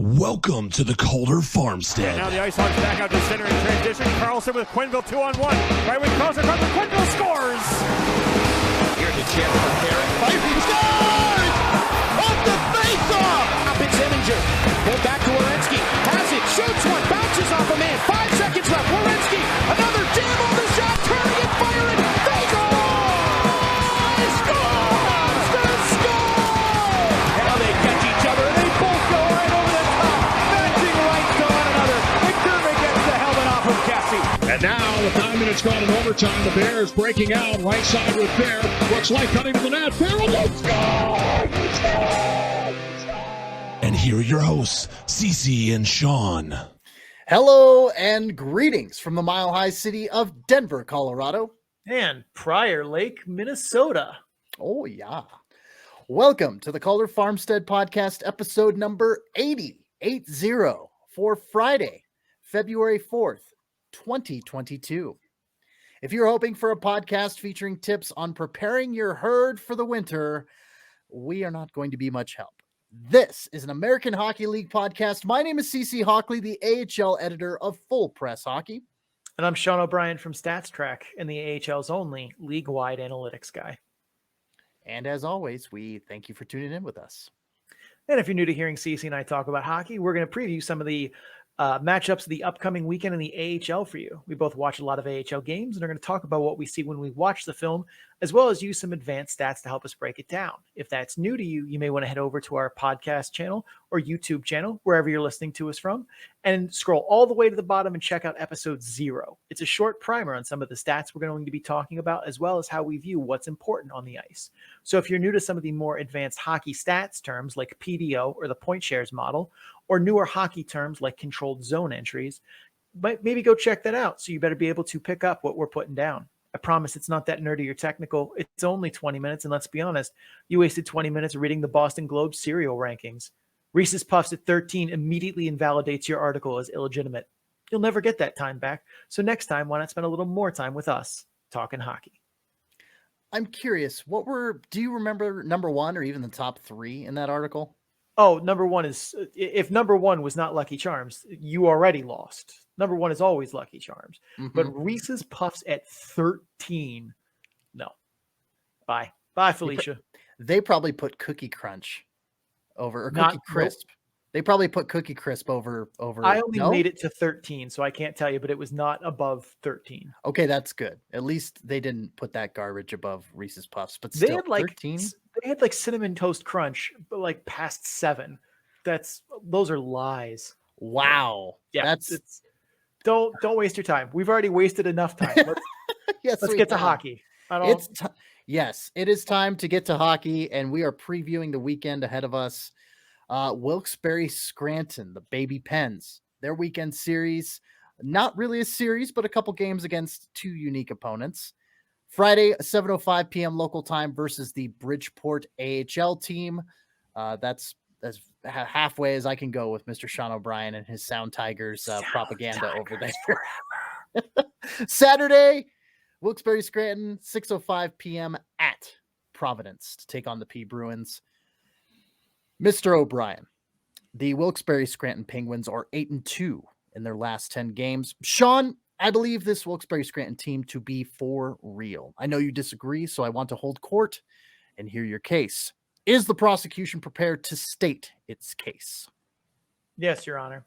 Welcome to the Calder Farmstead. Now the IceHogs back out to center in transition. Carlson with Quenneville 2-on-1. Right when Carlson comes, Quenneville scores! Here's a chance for Carrick. Fighting scores! Off the face-off! Up in Zeminger. Pulled back to Werenski. Has it. Shoots one. Bounces off a man. 5 seconds left. Werenski. Another jam on the shot. Turning and firing. They go! Scores! They score! Now they catch each other. They both go right over the top. Matching rights to one another. McDermott gets the helmet off of Cassie. And now with 9 minutes gone in overtime, the Bears breaking out right side with Bear. Looks like cutting to the net. Bear will score! And here are your hosts, Cece and Sean. Hello and greetings from the Mile High city of Denver, Colorado. And Prior Lake, Minnesota. Oh, yeah. Welcome to the Calder Farmstead podcast, episode number 80 for Friday, February 4th, 2022. If you're hoping for a podcast featuring tips on preparing your herd for the winter, we are not going to be much help. This is an American Hockey League podcast. My name is CC Hockley, the AHL editor of Full Press Hockey. And I'm Sean O'Brien from Stats Track and the AHL's only league-wide analytics guy. And as always, we thank you for tuning in with us. And if you're new to hearing CC and I talk about hockey, we're going to preview some of the matchups of the upcoming weekend in the AHL for you. We both watch a lot of AHL games and are going to talk about what we see when we watch the film, as well as use some advanced stats to help us break it down. If that's new to you, you may want to head over to our podcast channel or YouTube channel, wherever you're listening to us from, and scroll all the way to the bottom and check out episode 0. It's a short primer on some of the stats we're going to be talking about, as well as how we view what's important on the ice. So if you're new to some of the more advanced hockey stats terms like PDO or the point shares model, or newer hockey terms like controlled zone entries, maybe go check that out. So you better be able to pick up what we're putting down. I promise it's not that nerdy or technical. It's only 20 minutes. And let's be honest, you wasted 20 minutes reading the Boston Globe cereal rankings. Reese's Puffs at 13 immediately invalidates your article as illegitimate. You'll never get that time back. So next time, why not spend a little more time with us talking hockey? I'm curious, do you remember number 1 or even the top 3 in that article? Oh, number 1 is, if number 1 was not Lucky Charms, you already lost. Number 1 is always Lucky Charms. Mm-hmm. But Reese's Puffs at 13, no. Bye, Felicia. They probably put Cookie Crunch over, or Cookie Crisp. They probably put Cookie Crisp over. I only made it to 13, so I can't tell you, but it was not above 13. Okay, that's good. At least they didn't put that garbage above Reese's Puffs, but still, 13? They had like Cinnamon Toast Crunch, but like past 7. Those are lies. Wow. Yeah, don't waste your time. We've already wasted enough time. Let's get to hockey. Yes, it is time to get to hockey, and we are previewing the weekend ahead of us. Wilkes-Barre Scranton, the Baby Pens, their weekend series, not really a series, but a couple games against 2 unique opponents. Friday, 7:05 p.m. local time versus the Bridgeport AHL team. That's as halfway as I can go with Mr. Sean O'Brien and his Sound Tigers propaganda over there. Saturday, Wilkes-Barre Scranton, 6:05 p.m. at Providence to take on the P Bruins. Mr. O'Brien, the Wilkes-Barre Scranton Penguins are 8-2 in their last 10 games. Sean, I believe this Wilkes-Barre Scranton team to be for real. I know you disagree, so I want to hold court and hear your case. Is the prosecution prepared to state its case? Yes, Your Honor.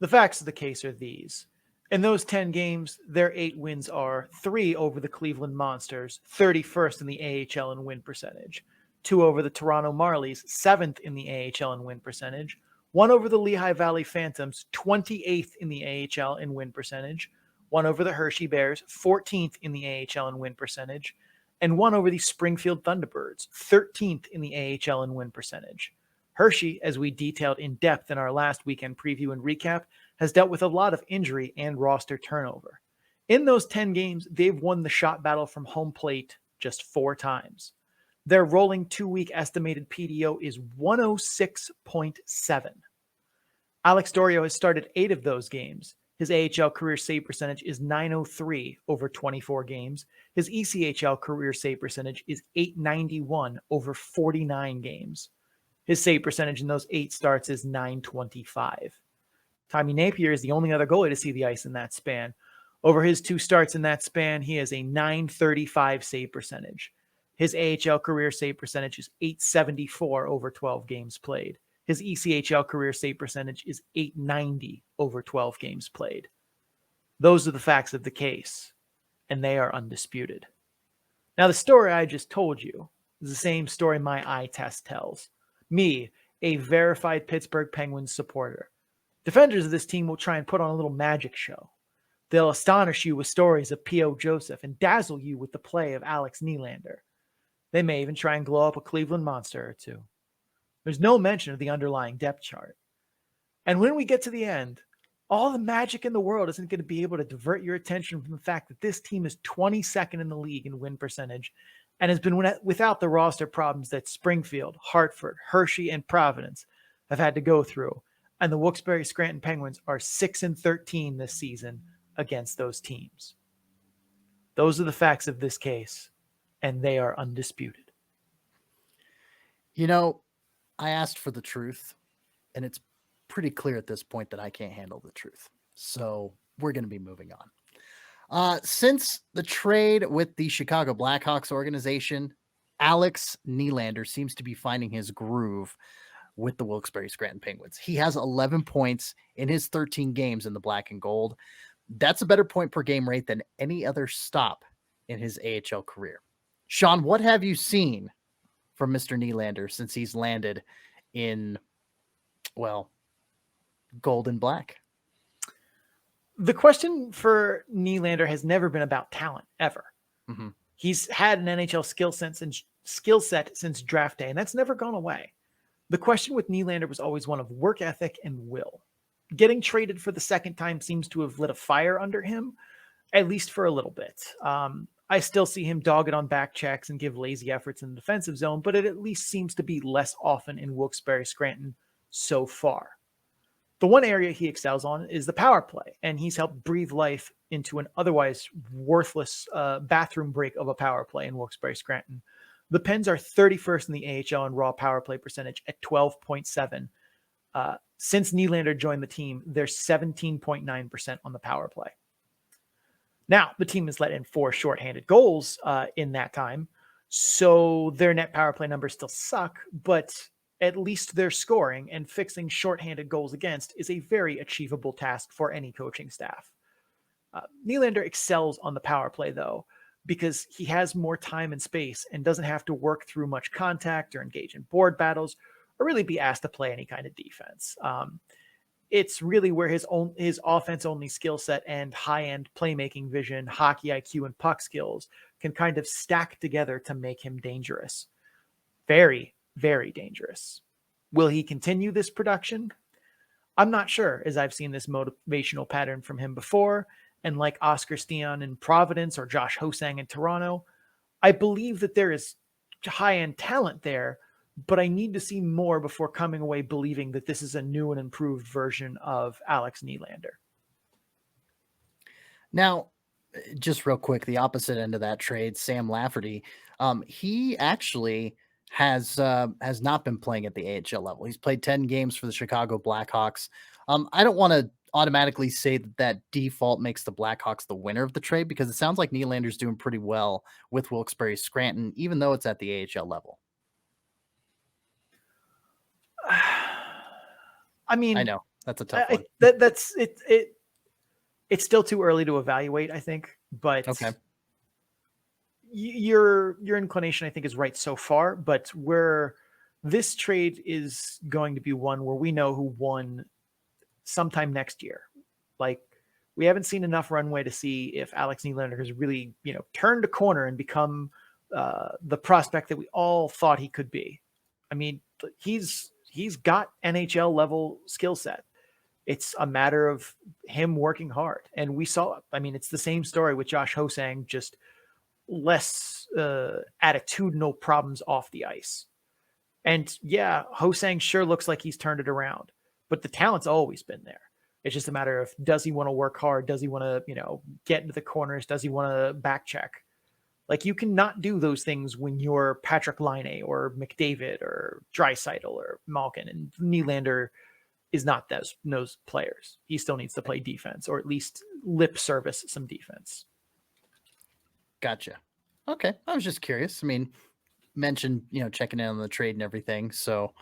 The facts of the case are these. In those 10 games, their 8 wins are 3 over the Cleveland Monsters, 31st in the AHL in win percentage, 2 over the Toronto Marlies, 7th in the AHL in win percentage, 1 over the Lehigh Valley Phantoms, 28th in the AHL in win percentage, 1 over the Hershey Bears, 14th in the AHL in win percentage, and 1 over the Springfield Thunderbirds, 13th in the AHL in win percentage. Hershey, as we detailed in depth in our last weekend preview and recap, has dealt with a lot of injury and roster turnover. In those 10 games, they've won the shot battle from home plate just 4 times. Their rolling 2-week estimated PDO is 106.7. Alex Dorio has started 8 of those games. His AHL career save percentage is .903 over 24 games. His ECHL career save percentage is .891 over 49 games. His save percentage in those 8 starts is .925. Tommy Napier is the only other goalie to see the ice in that span. Over his 2 starts in that span, he has a .935 save percentage. His AHL career save percentage is .874 over 12 games played. His ECHL career save percentage is .890 over 12 games played. Those are the facts of the case, and they are undisputed. Now, the story I just told you is the same story my eye test tells. Me, a verified Pittsburgh Penguins supporter. Defenders of this team will try and put on a little magic show. They'll astonish you with stories of P.O. Joseph and dazzle you with the play of Alex Nylander. They may even try and glow up a Cleveland monster or two. There's no mention of the underlying depth chart. And when we get to the end, all the magic in the world isn't going to be able to divert your attention from the fact that this team is 22nd in the league in win percentage and has been without the roster problems that Springfield, Hartford, Hershey, and Providence have had to go through. And the Wilkes-Barre Scranton Penguins are 6-13 this season against those teams. Those are the facts of this case, and they are undisputed. You know, I asked for the truth, and it's pretty clear at this point that I can't handle the truth. So we're going to be moving on. Since the trade with the Chicago Blackhawks organization, Alex Nylander seems to be finding his groove with the Wilkes-Barre Scranton Penguins. He has 11 points in his 13 games in the black and gold. That's a better point per game rate than any other stop in his AHL career. Sean, what have you seen from Mr. Nylander since he's landed in, well, gold and black? The question for Nylander has never been about talent, ever. Mm-hmm. He's had an NHL skill set since draft day, and that's never gone away. The question with Nylander was always one of work ethic and will. Getting traded for the second time seems to have lit a fire under him, at least for a little bit. I still see him dogged on back checks and give lazy efforts in the defensive zone, but it at least seems to be less often in Wilkes-Barre Scranton so far. The one area he excels on is the power play, and he's helped breathe life into an otherwise worthless bathroom break of a power play in Wilkes-Barre Scranton. The Pens are 31st in the AHL in raw power play percentage at 12.7. Since Nylander joined the team, they're 17.9% on the power play. Now, the team has let in 4 shorthanded goals in that time, so their net power play numbers still suck, but at least they're scoring, and fixing shorthanded goals against is a very achievable task for any coaching staff. Nylander excels on the power play, though, because he has more time and space and doesn't have to work through much contact or engage in board battles or really be asked to play any kind of defense. It's really where his offense-only skill set and high-end playmaking vision, hockey IQ, and puck skills can kind of stack together to make him dangerous. Very, very dangerous. Will he continue this production? I'm not sure, as I've seen this motivational pattern from him before, and like Oscar Stian in Providence or Josh Hosang in Toronto, I believe that there is high-end talent there, but I need to see more before coming away believing that this is a new and improved version of Alex Nylander. Now, just real quick, the opposite end of that trade, Sam Lafferty, he actually has not been playing at the AHL level. He's played 10 games for the Chicago Blackhawks. I don't want to automatically say that default makes the Blackhawks the winner of the trade, because it sounds like Nylander's doing pretty well with Wilkes-Barre Scranton, even though it's at the AHL level. I mean, I know that's a tough one. That's it. It's still too early to evaluate, I think, but okay. Your inclination, I think, is right so far, but where this trade is going to be one where we know who won sometime next year. Like, we haven't seen enough runway to see if Alex Nylander has really, turned a corner and become the prospect that we all thought he could be. I mean, he's got NHL level skill set. It's a matter of him working hard. And we saw, it's the same story with Josh Hosang, just less attitudinal problems off the ice. And yeah, Hosang sure looks like he's turned it around, but the talent's always been there. It's just a matter of, does he want to work hard? Does he want to, get into the corners? Does he want to back check? Like, you cannot do those things when you're Patrick Laine or McDavid or Draisaitl or Malkin, and Nylander is not those players. He still needs to play defense, or at least lip service some defense. Gotcha. Okay. I was just curious. I mean, mentioned, checking in on the trade and everything. So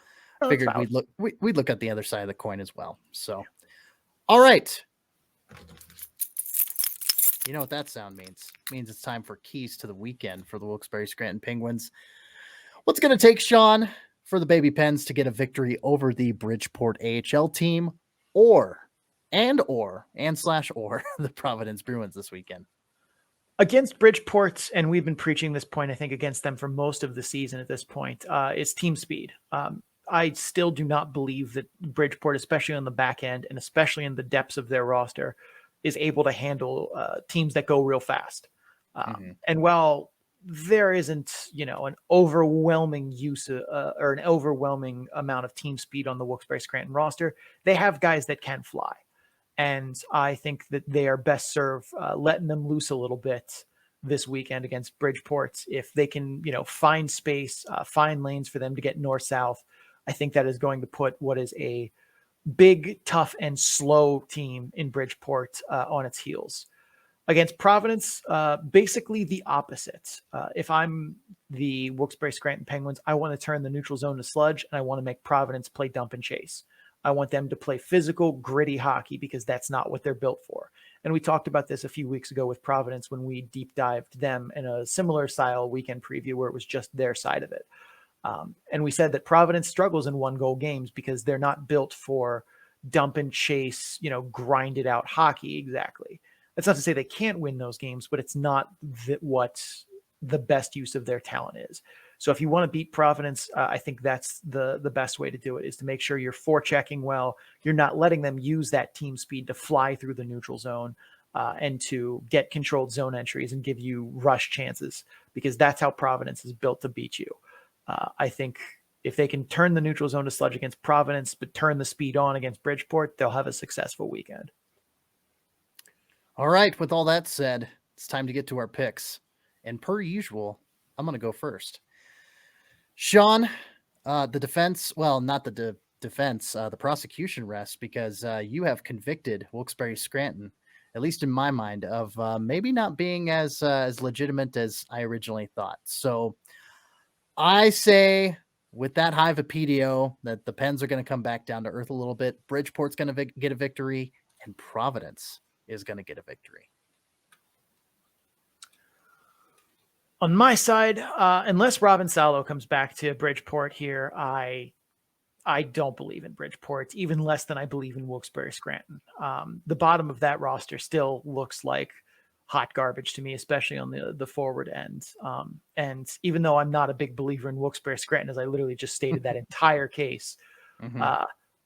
figured we'd look at the other side of the coin as well. So, all right. You know what that sound means? It means it's time for keys to the weekend for the Wilkes-Barre Scranton Penguins. What's going to take, Sean, for the Baby Pens to get a victory over the Bridgeport AHL team or the Providence Bruins this weekend? Against Bridgeport, and we've been preaching this point, I think, against them for most of the season at this point, is team speed. I still do not believe that Bridgeport, especially on the back end and especially in the depths of their roster, is able to handle teams that go real fast. And while there isn't, an overwhelming use or an overwhelming amount of team speed on the Wilkes-Barre Scranton roster, they have guys that can fly. And I think that they are best served letting them loose a little bit this weekend against Bridgeport. If they can, find space, find lanes for them to get north-south, I think that is going to put what is a big, tough, and slow team in Bridgeport on its heels. Against Providence, basically the opposite. If I'm the Wilkes-Barre Scranton Penguins, I want to turn the neutral zone to sludge, and I want to make Providence play dump and chase. I want them to play physical, gritty hockey, because that's not what they're built for. And we talked about this a few weeks ago with Providence when we deep dived them in a similar style weekend preview where it was just their side of it. And we said that Providence struggles in 1-goal games because they're not built for dump and chase, grinded out hockey exactly. That's not to say they can't win those games, but it's not what the best use of their talent is. So if you want to beat Providence, I think that's the best way to do it, is to make sure you're forechecking well. You're not letting them use that team speed to fly through the neutral zone and to get controlled zone entries and give you rush chances, because that's how Providence is built to beat you. I think if they can turn the neutral zone to sludge against Providence, but turn the speed on against Bridgeport, they'll have a successful weekend. All right. With all that said, it's time to get to our picks. And per usual, I'm going to go first. Sean, the defense, well, not the defense, the prosecution rests, because you have convicted Wilkes-Barre Scranton, at least in my mind, of maybe not being as legitimate as I originally thought. So I say, with that high of a PDO, that the Pens are going to come back down to earth a little bit. Bridgeport's going to get a victory, and Providence is going to get a victory. On my side, unless Robin Salo comes back to Bridgeport here, I don't believe in Bridgeport, even less than I believe in Wilkes-Barre Scranton. The bottom of that roster still looks like hot garbage to me, especially on the forward end. And even though I'm not a big believer in Wilkes-Barre Scranton, as I literally just stated that entire case,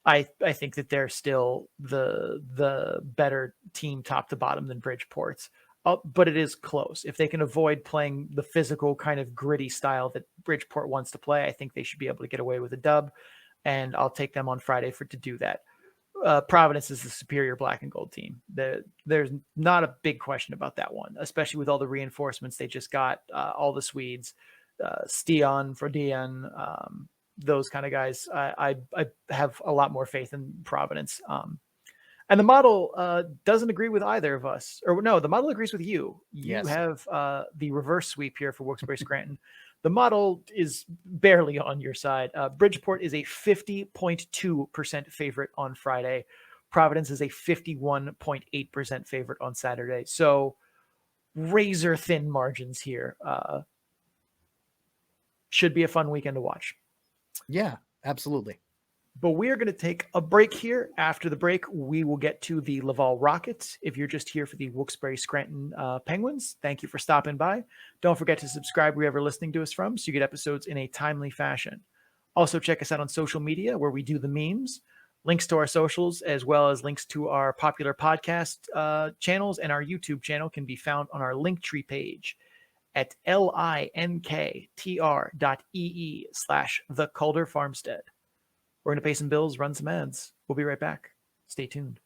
I think that they're still the better team top to bottom than Bridgeport. But it is close. If they can avoid playing the physical kind of gritty style that Bridgeport wants to play, I think they should be able to get away with a dub, and I'll take them on Friday to do that. Providence is the superior black and gold team. There's not a big question about that one, especially with all the reinforcements they just got, all the Swedes, Stian, Frodian, those kind of guys. I have a lot more faith in Providence. And the model doesn't agree with either of us. Or no, the model agrees with you. You have the reverse sweep here for Wilkes-Barre Scranton. The model is barely on your side. Bridgeport is a 50.2% favorite on Friday. Providence is a 51.8% favorite on Saturday. So razor thin margins here. Should be a fun weekend to watch. Yeah, absolutely. But we are going to take a break here. After the break, we will get to the Laval Rockets. If you're just here for the Wilkes-Barre Scranton Penguins, thank you for stopping by. Don't forget to subscribe wherever you're listening to us from so you get episodes in a timely fashion. Also, check us out on social media where we do the memes, links to our socials, as well as links to our popular podcast channels, and our YouTube channel can be found on our Linktree page at linktr.ee/the Calder Farmstead. We're going to pay some bills, run some ads. We'll be right back. Stay tuned.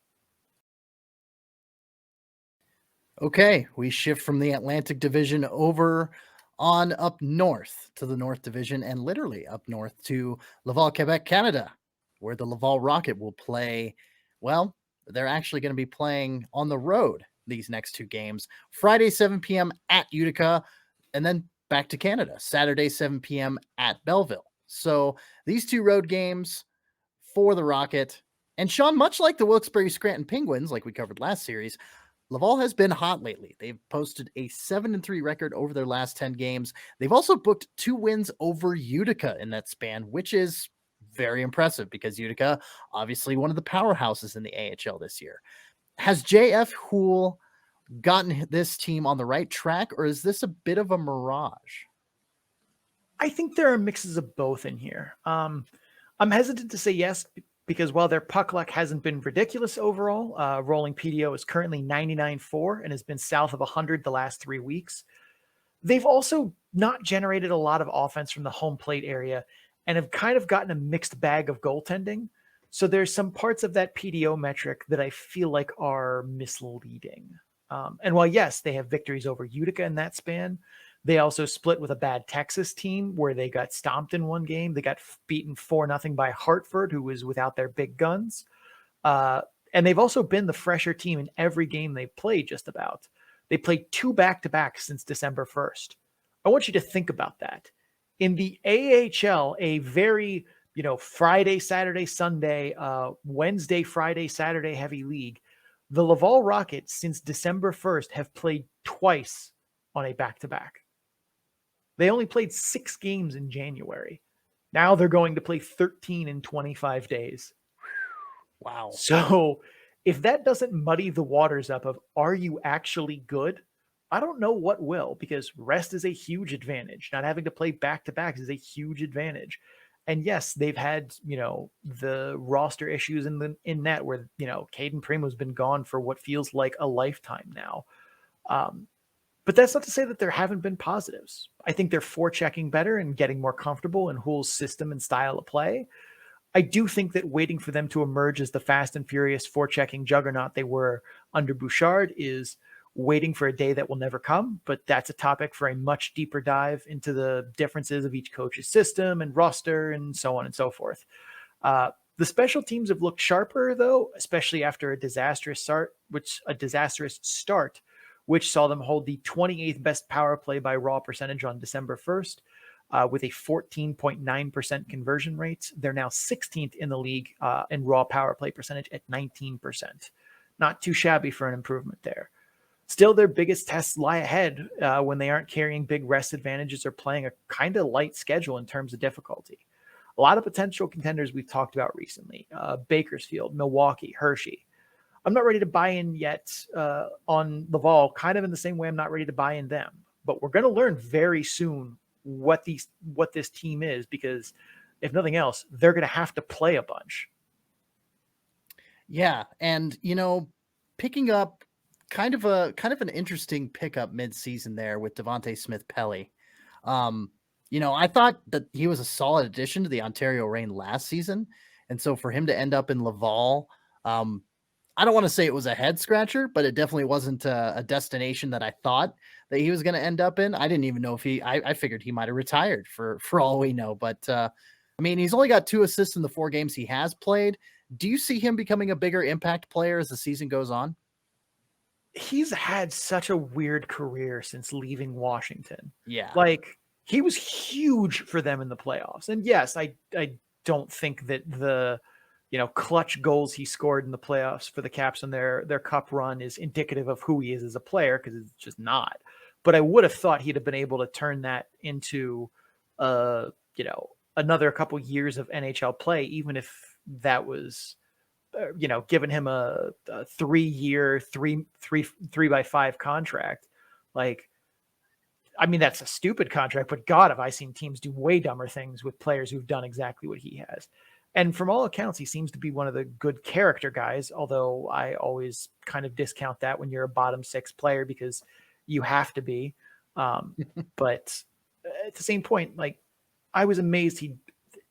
Okay, we shift from the Atlantic Division over on up north to the North Division and literally up north to Laval, Quebec, Canada, where the Laval Rocket will play. Well, they're actually going to be playing on the road these next two games. Friday, 7 p.m. at Utica, and then back to Canada, Saturday, 7 p.m. at Belleville. So these two road games for the Rocket. And Sean, much like the Wilkes-Barre Scranton Penguins, like we covered last series, Laval has been hot lately. They've posted a 7-3 record over their last 10 games. They've also booked 2 wins over Utica in that span, which is very impressive because Utica, obviously one of the powerhouses in the AHL this year. Has JF Houle gotten this team on the right track, or is this a bit of a mirage? I think there are mixes of both in here. I'm hesitant to say yes, because while their puck luck hasn't been ridiculous overall, rolling PDO is currently 99.4 and has been south of 100 the last 3 weeks. They've also not generated a lot of offense from the home plate area and have kind of gotten a mixed bag of goaltending. So there's some parts of that PDO metric that I feel like are misleading. And while, yes, they have victories over Utica in that span, they also split with a bad Texas team where they got stomped in one game. They got beaten 4-0 by Hartford, who was without their big guns. And they've also been the fresher team in every game they've played, just about. They played 2 back-to-backs since December 1st. I want you to think about that. In the AHL, a very, Friday, Saturday, Sunday, Wednesday, Friday, Saturday heavy league, the Laval Rockets since December 1st have played twice on a back-to-back. They only played 6 games in January. Now they're going to play 13 in 25 days. Wow. So if that doesn't muddy the waters up of, are you actually good? I don't know what will, because rest is a huge advantage. Not having to play back-to-backs is a huge advantage. And yes, they've had, the roster issues in net where, Caden Primo's been gone for what feels like a lifetime now. But that's not to say that there haven't been positives. I think they're forechecking better and getting more comfortable in Houle's system and style of play. I do think that waiting for them to emerge as the fast and furious forechecking juggernaut they were under Bouchard is waiting for a day that will never come, but that's a topic for a much deeper dive into the differences of each coach's system and roster and so on and so forth. The special teams have looked sharper, though, especially after a disastrous start, which saw them hold the 28th best power play by raw percentage on December 1st, with a 14.9% conversion rate. They're now 16th in the league in raw power play percentage at 19%. Not too shabby for an improvement there. Still, their biggest tests lie ahead when they aren't carrying big rest advantages or playing a kind of light schedule in terms of difficulty. A lot of potential contenders we've talked about recently, Bakersfield, Milwaukee, Hershey. I'm not ready to buy in yet on Laval, kind of in the same way I'm not ready to buy in them. But we're going to learn very soon what this team is, because if nothing else, they're going to have to play a bunch. Yeah, and picking up kind of an interesting pickup mid-season there with Devontae Smith-Pelly. I thought that he was a solid addition to the Ontario Reign last season, and so for him to end up in Laval, I don't want to say it was a head scratcher, but it definitely wasn't a destination that I thought that he was going to end up in. I didn't even know if I figured he might have retired for all we know, but he's only got 2 assists in the 4 games he has played. Do you see him becoming a bigger impact player as the season goes on? He's had such a weird career since leaving Washington. Yeah. Like, he was huge for them in the playoffs. And yes, I don't think that the, clutch goals he scored in the playoffs for the Caps on their cup run is indicative of who he is as a player, because it's just not. But I would have thought he'd have been able to turn that into, another couple years of NHL play, even if that was, giving him a 3-year, 3x5 contract. Like, that's a stupid contract, but God, have I seen teams do way dumber things with players who've done exactly what he has. And from all accounts, he seems to be one of the good character guys, although I always kind of discount that when you're a bottom 6 player, because you have to be. But at the same point, like, I was amazed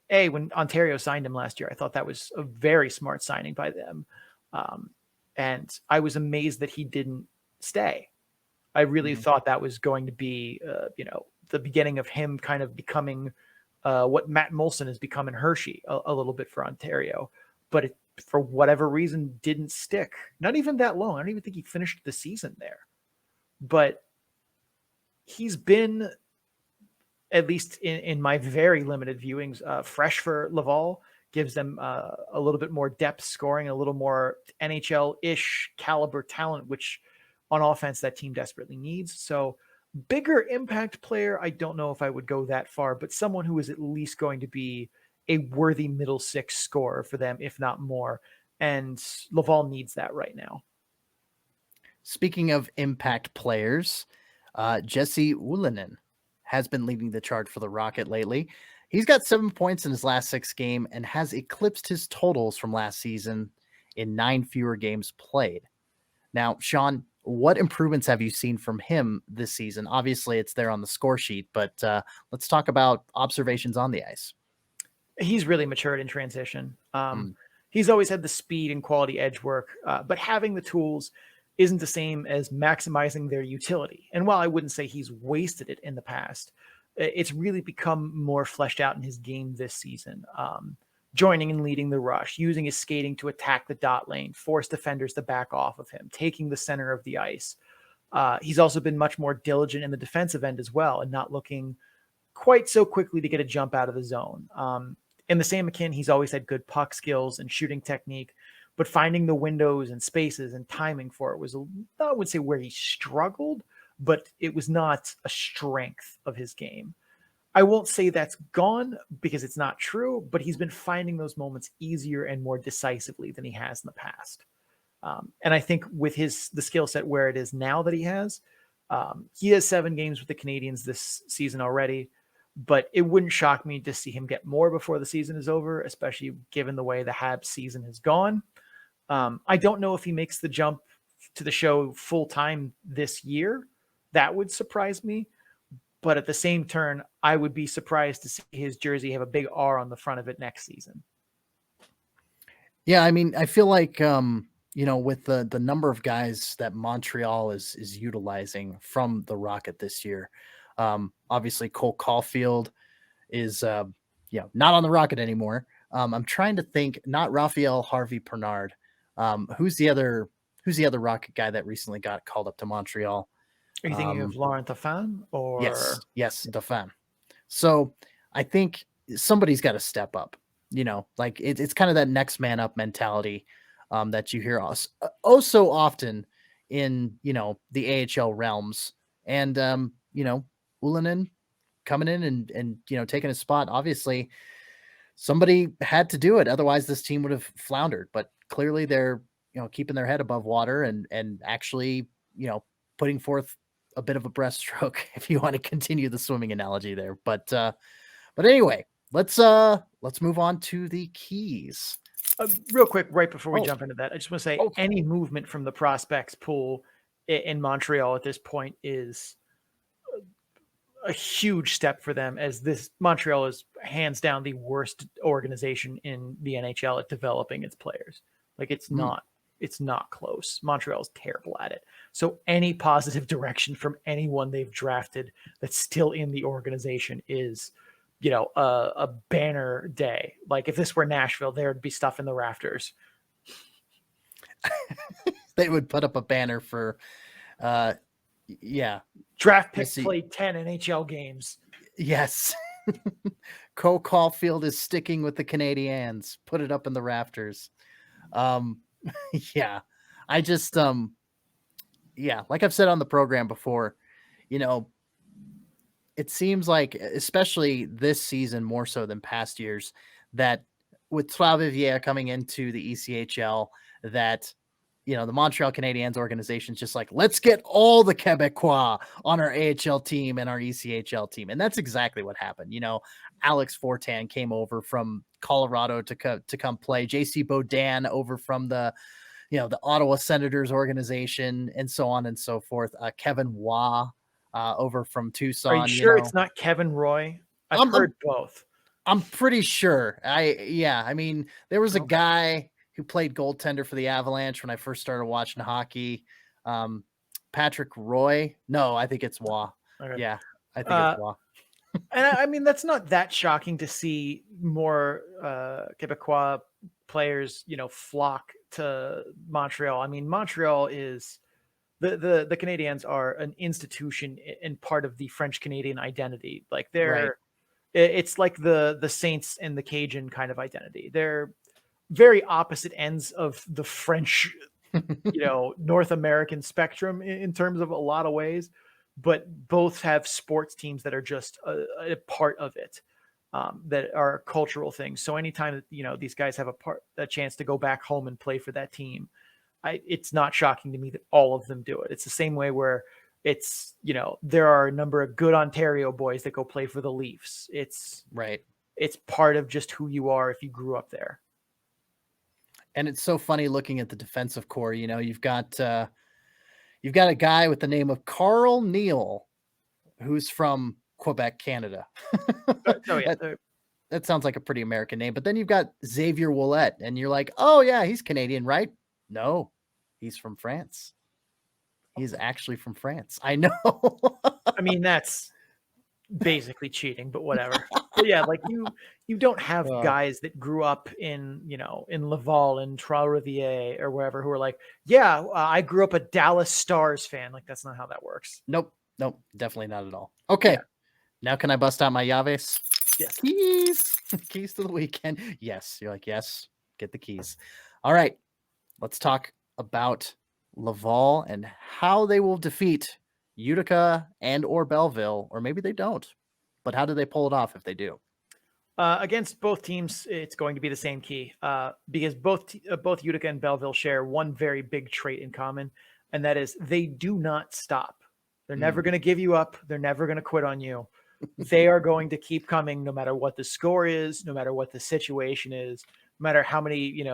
when Ontario signed him last year, I thought that was a very smart signing by them. And I was amazed that he didn't stay. I really thought that was going to be, the beginning of him kind of becoming what Matt Molson has become in Hershey a little bit for Ontario, but it, for whatever reason, didn't stick. Not even that long. I don't even think he finished the season there, but he's been, at least in my very limited viewings, fresh for Laval, gives them a little bit more depth scoring, a little more NHL-ish caliber talent, which on offense that team desperately needs. So bigger impact player, I don't know if I would go that far, but someone who is at least going to be a worthy middle six scorer for them, if not more. And Laval needs that right now. Speaking of impact players, Jesse Ullinen has been leading the charge for the Rocket lately. He's got 7 points in his last 6 games and has eclipsed his totals from last season in 9 fewer games played. Now, Sean, what improvements have you seen from him this season? Obviously, it's there on the score sheet, but let's talk about observations on the ice. He's really matured in transition. He's always had the speed and quality edge work, but having the tools isn't the same as maximizing their utility. And while I wouldn't say he's wasted it in the past, it's really become more fleshed out in his game this season. Joining and leading the rush, using his skating to attack the dot lane, force defenders to back off of him, taking the center of the ice. He's also been much more diligent in the defensive end as well, and not looking quite so quickly to get a jump out of the zone. In the same McKinn, he's always had good puck skills and shooting technique, but finding the windows and spaces and timing for it was, I would say, where he struggled, but it was not a strength of his game. I won't say that's gone because it's not true, but he's been finding those moments easier and more decisively than he has in the past. And I think with the skill set where it is now that he has 7 games with the Canadiens this season already, but it wouldn't shock me to see him get more before the season is over, especially given the way the Habs season has gone. I don't know if he makes the jump to the show full time this year. That would surprise me. But at the same turn, I would be surprised to see his jersey have a big R on the front of it next season. Yeah, I mean, I feel like, with the number of guys that Montreal is utilizing from the Rocket this year, obviously Cole Caulfield is, not on the Rocket anymore. I'm trying to think, not Raphael Harvey-Pernard. Who's the other Rocket guy that recently got called up to Montreal? Are you thinking of Laurent Dauphin? Or yes, Dauphin. So I think somebody's got to step up. It's kind of that next man up mentality that you hear so often in the AHL realms. And Ullinen coming in and taking a spot. Obviously, somebody had to do it. Otherwise, this team would have floundered. But clearly, they're keeping their head above water and actually putting forth a bit of a breaststroke, if you want to continue the swimming analogy there. But anyway, let's move on to the keys. Real quick, right before we jump into that, I just want to say any movement from the prospects pool in Montreal at this point is a huge step for them, as this Montreal is hands down the worst organization in the NHL at developing its players. It's not close. Montreal's terrible at it. So any positive direction from anyone they've drafted that's still in the organization is, a banner day. Like if this were Nashville, there'd be stuff in the rafters. They would put up a banner for, draft pick played 10 NHL games. Yes. Cole Caulfield is sticking with the Canadiens. Put it up in the rafters. Yeah, I just, like I've said on the program before, it seems like, especially this season, more so than past years, that with Trois-Rivières coming into the ECHL, that, the Montreal Canadiens organization is just like, let's get all the Quebecois on our AHL team and our ECHL team. And that's exactly what happened. Alex Fortin came over from Colorado to come play. JC Beaudin over from the Ottawa Senators organization, and so on and so forth. Kevin Waugh over from Tucson. Are you sure it's not Kevin Roy? I've heard both. I'm pretty sure. I mean, there was a guy who played goaltender for the Avalanche when I first started watching hockey. Patrick Roy. No, I think it's Wah. Okay. Yeah, I think it's Wah. And I mean, that's not that shocking to see more Quebecois players, flock to Montreal. I mean, Montreal is the Canadiens are an institution and part of the French Canadian identity. Like it's like the Saints and the Cajun kind of identity. They're very opposite ends of the French, North American spectrum in terms of a lot of ways. But both have sports teams that are just a part of it, that are cultural things. So anytime that, these guys have a chance to go back home and play for that team, it's not shocking to me that all of them do it. It's the same way where it's, there are a number of good Ontario boys that go play for the Leafs. It's part of just who you are if you grew up there. And it's so funny looking at the defensive core. You've got a guy with the name of Carl Neal, who's from Quebec, Canada. That sounds like a pretty American name. But then you've got Xavier Ouellet, and you're like, oh, yeah, he's Canadian, right? No, he's from France. He's actually from France. I know. I mean, that's basically cheating, but whatever. But yeah, like you don't have guys that grew up in Laval and Trois-Rivières or wherever who are like, I grew up a Dallas Stars fan. Like, that's not how that works. Nope, definitely not at all. Okay, Now can I bust out my llaves? Yes. Keys to the weekend. Yes, you're like, yes, get the keys. All right, let's talk about Laval and how they will defeat Utica and or Belleville, or maybe they don't. But how do they pull it off if they do? Against both teams, it's going to be the same key because both Utica and Belleville share one very big trait in common, and that is they do not stop. They're never going to give you up. They're never going to quit on you. They are going to keep coming no matter what the score is, no matter what the situation is, no matter how many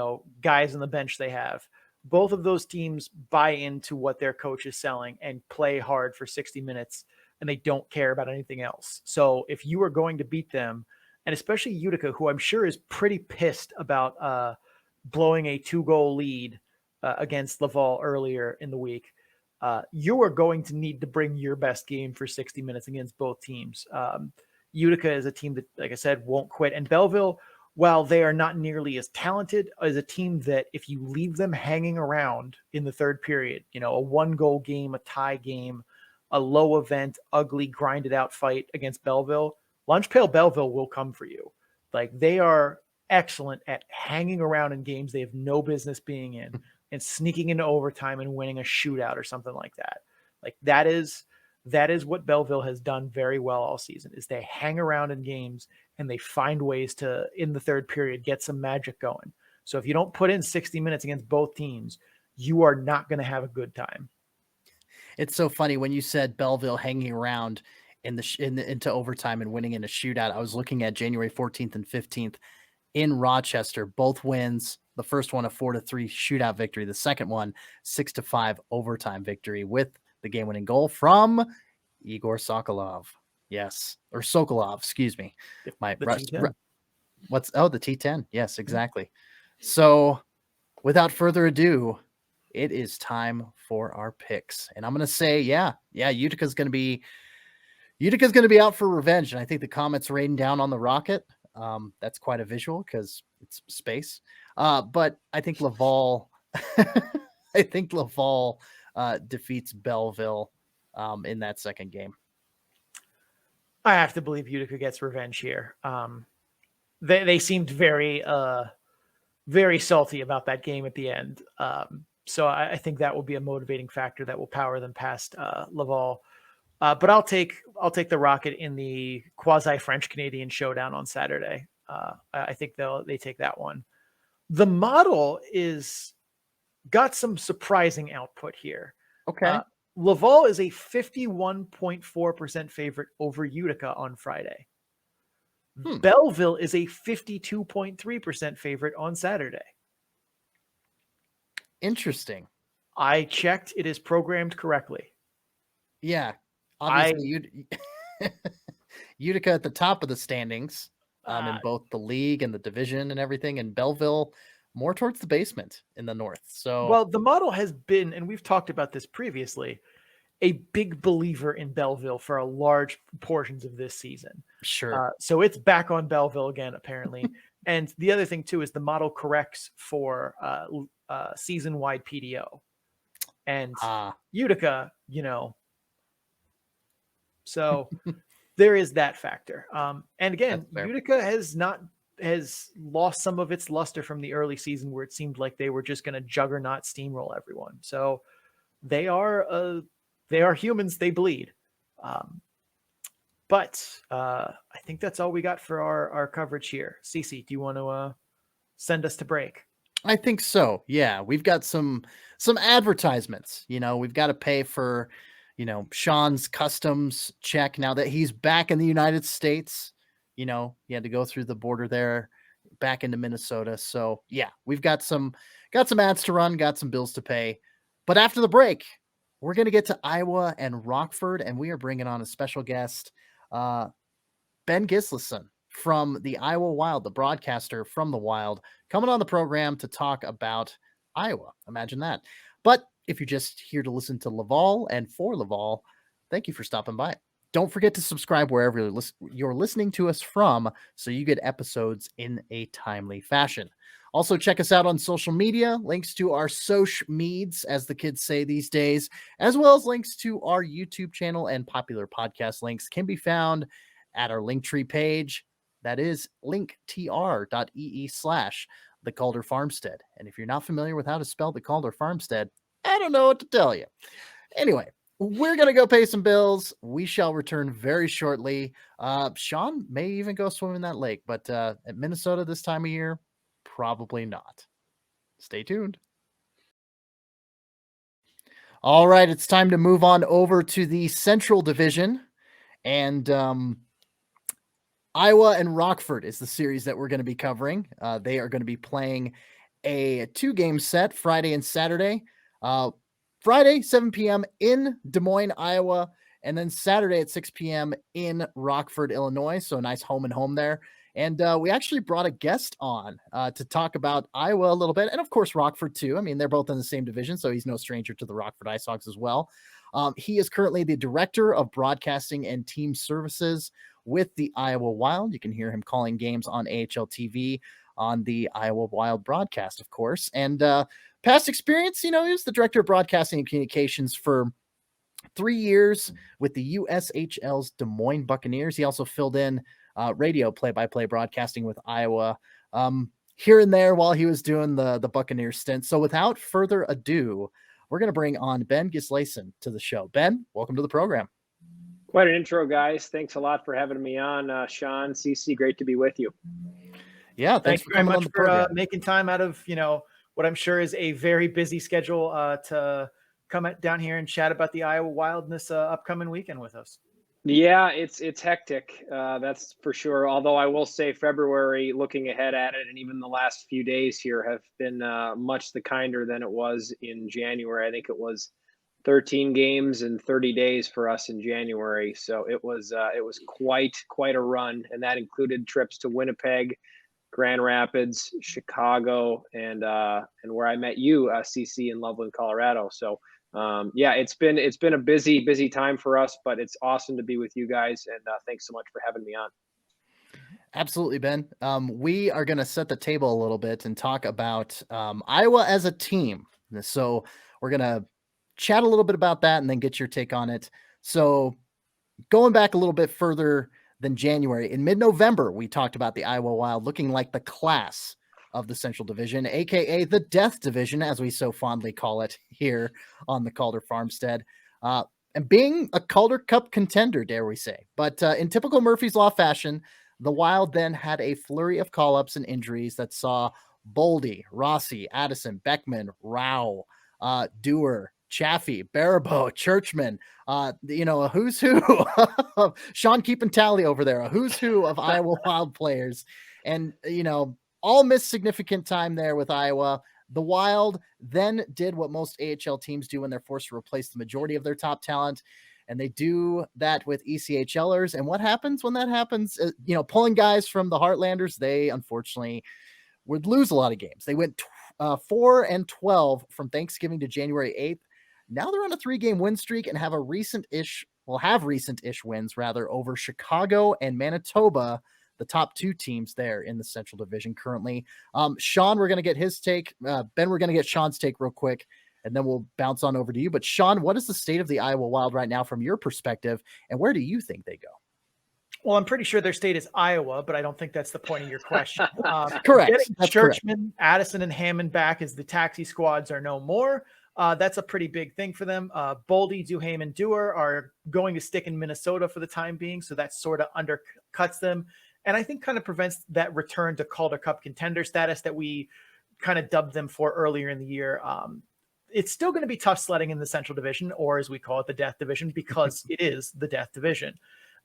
guys on the bench they have. Both of those teams buy into what their coach is selling and play hard for 60 minutes, and they don't care about anything else. So if you are going to beat them, and especially Utica, who I'm sure is pretty pissed about blowing a 2-goal lead against Laval earlier in the week, you are going to need to bring your best game for 60 minutes against both teams. Utica is a team that, like I said, won't quit. And Belleville, while they are not nearly as talented, is a team that if you leave them hanging around in the third period, a 1-goal game, a tie game, a low event, ugly, grinded out fight against Belleville, Lunch Pail Belleville will come for you. Like, they are excellent at hanging around in games they have no business being in and sneaking into overtime and winning a shootout or something like that. Like, that is what Belleville has done very well all season, is they hang around in games and they find ways to, in the third period, get some magic going. So if you don't put in 60 minutes against both teams, you are not going to have a good time. It's so funny when you said Belleville hanging around into overtime and winning in a shootout. I was looking at January 14th and 15th in Rochester, both wins. The first one a 4-3 shootout victory. The second one 6-5 overtime victory with the game-winning goal from Igor Sokolov. Yes, or Sokolov, excuse me. The T10. The T10? Yes, exactly. So, without further ado, it is time for our picks, and I'm going to say, Utica's going to be out for revenge, and I think the Comet's raining down on the Rocket. That's quite a visual because it's space. But I think Laval, defeats Belleville in that second game. I have to believe Utica gets revenge here. They seemed very, very salty about that game at the end. So I think that will be a motivating factor that will power them past Laval. But I'll take the Rocket in the quasi French Canadian showdown on Saturday. I think they take that one. The model is got some surprising output here. Okay. Laval is a 51.4% favorite over Utica on Friday. Belleville is a 52.3% favorite on Saturday. Interesting. I checked. It is programmed correctly. Yeah. Obviously, Utica at the top of the standings in both the league and the division and everything, and Belleville more towards the basement in the north. So, well, the model has been, and we've talked about this previously, a big believer in Belleville for a large portions of this season. Sure. So it's back on Belleville again, apparently. And the other thing too is the model corrects for season-wide PDO, and Utica, so there is that factor. And again, Utica has lost some of its luster from the early season where it seemed like they were just going to juggernaut steamroll everyone. So they are humans, they bleed. But I think that's all we got for our coverage here. Cece, do you want to send us to break? I think so. Yeah, we've got some advertisements. We've got to pay for, Sean's customs check now that he's back in the United States. He had to go through the border there, back into Minnesota. So yeah, we've got some ads to run, got some bills to pay. But after the break, we're going to get to Iowa and Rockford, and we are bringing on a special guest, Ben Gislason from the Iowa Wild, the broadcaster from the Wild, coming on the program to talk about Iowa. Imagine that. But if you're just here to listen to Laval and for Laval, thank you for stopping by. Don't forget to subscribe wherever you're listening to us from so you get episodes in a timely fashion. Also, check us out on social media. Links to our social meds, as the kids say these days, as well as links to our YouTube channel and popular podcast links can be found at our Linktree page. That is linktr.ee/the Calder Farmstead. And if you're not familiar with how to spell the Calder Farmstead, I don't know what to tell you. Anyway, we're going to go pay some bills. We shall return very shortly. Sean may even go swim in that lake, but at Minnesota this time of year, probably not. Stay tuned. All right, it's time to move on over to the Central Division. And Iowa and Rockford is the series that we're going to be covering. They are going to be playing a 2-game set, Friday and Saturday. Friday, 7 p.m. in Des Moines, Iowa, and then Saturday at 6 p.m. in Rockford, Illinois. So a nice home and home there. And we actually brought a guest on to talk about Iowa a little bit, and of course Rockford too. I mean, they're both in the same division, so he's no stranger to the Rockford IceHogs as well. He is currently the Director of Broadcasting and Team Services with the Iowa Wild. You can hear him calling games on AHL TV on the Iowa Wild broadcast, of course. And past experience, he was the Director of Broadcasting and Communications for 3 years with the USHL's Des Moines Buccaneers. He also filled in radio play-by-play broadcasting with Iowa here and there while he was doing the Buccaneers stint. So without further ado, we're going to bring on Ben Gislason to the show. Ben, welcome to the program. Quite an intro, guys. Thanks a lot for having me on, Sean, CC. Great to be with you. Yeah, thanks very much for making time out of what I'm sure is a very busy schedule to come down here and chat about the Iowa Wild in this upcoming weekend with us. Yeah, it's hectic. That's for sure. Although I will say February, looking ahead at it, and even the last few days here have been much the kinder than it was in January. I think it was 13 games in 30 days for us in January. So it was quite a run, and that included trips to Winnipeg, Grand Rapids, Chicago, and where I met you, CC, in Loveland, Colorado. So. Yeah, it's been a busy time for us, but it's awesome to be with you guys, and thanks so much for having me on. Absolutely, Ben. We are going to set the table a little bit and talk about Iowa as a team. So we're going to chat a little bit about that and then get your take on it. So going back a little bit further than January, in mid-November, we talked about the Iowa Wild looking like the class of the Central Division, aka the Death Division, as we so fondly call it here on the Calder Farmstead, and being a Calder Cup contender, dare we say. But in typical Murphy's Law fashion, the Wild then had a flurry of call-ups and injuries that saw Boldy, Rossi, Addison, Beckman, Rao, Dewar, Chaffee, Baribeau, Churchman, a who's who. Sean keeping tally over there, a who's who of Iowa Wild players. And, all missed significant time there with Iowa. The Wild then did what most AHL teams do when they're forced to replace the majority of their top talent, and they do that with ECHLers. And what happens when that happens? Pulling guys from the Heartlanders, they unfortunately would lose a lot of games. They went 4-12 from Thanksgiving to January 8th. Now they're on a 3-game win streak and have recent-ish wins rather over Chicago and Manitoba, the top 2 teams there in the Central Division currently. Sean, we're going to get his take. Ben, we're going to get Sean's take real quick, and then we'll bounce on over to you. But Sean, what is the state of the Iowa Wild right now from your perspective, and where do you think they go? Well, I'm pretty sure their state is Iowa, but I don't think that's the point of your question. Correct. Getting That's Churchman, Addison, and Hammond back as the taxi squads are no more. That's a pretty big thing for them. Boldy, Duhaime, and Dewar are going to stick in Minnesota for the time being, so that sort of undercuts them. And I think kind of prevents that return to Calder Cup contender status that we kind of dubbed them for earlier in the year. It's still going to be tough sledding in the Central Division, or as we call it, the Death Division, because it is the Death Division.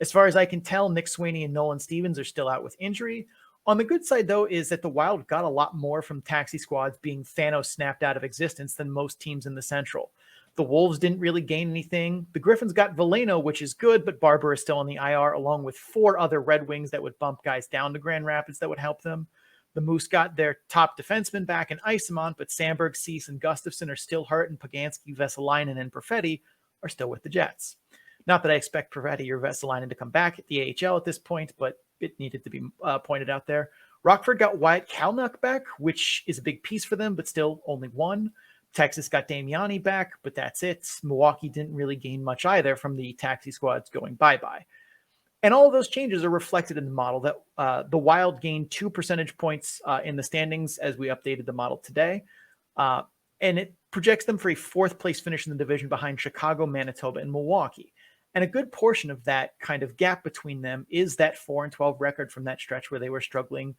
As far as I can tell, Nick Sweeney and Nolan Stevens are still out with injury. On the good side, though, is that the Wild got a lot more from taxi squads being Thanos snapped out of existence than most teams in the Central. The Wolves didn't really gain anything. The Griffins got Veleno, which is good, but Barber is still on the IR, along with 4 other Red Wings that would bump guys down to Grand Rapids that would help them. The Moose got their top defenseman back in Isamont, but Sandberg, Cease, and Gustafsson are still hurt, and Pagansky, Vesalainen, and Perfetti are still with the Jets. Not that I expect Perfetti or Vesalainen to come back at the AHL at this point, but it needed to be pointed out there. Rockford got Wyatt Kalynuk back, which is a big piece for them, but still only 1. Texas got Damiani back, but that's it. Milwaukee didn't really gain much either from the taxi squads going bye-bye. And all of those changes are reflected in the model that the Wild gained 2 percentage points in the standings as we updated the model today. And it projects them for a 4th place finish in the division behind Chicago, Manitoba, and Milwaukee. And a good portion of that kind of gap between them is that 4-12 record from that stretch where they were struggling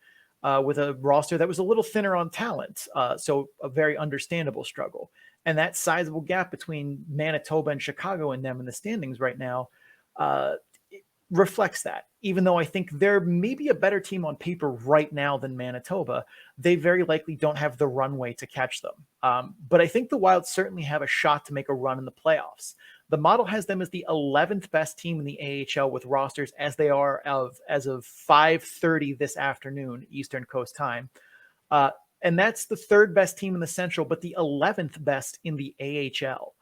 with a roster that was a little thinner on talent. So a very understandable struggle. And that sizable gap between Manitoba and Chicago and them in the standings right now reflects that. Even though I think they're maybe a better team on paper right now than Manitoba, they very likely don't have the runway to catch them. But I think the Wild certainly have a shot to make a run in the playoffs. The model has them as the 11th best team in the AHL with rosters as they are as of 5:30 this afternoon, Eastern Coast time. And that's the 3rd best team in the Central, but the 11th best in the AHL.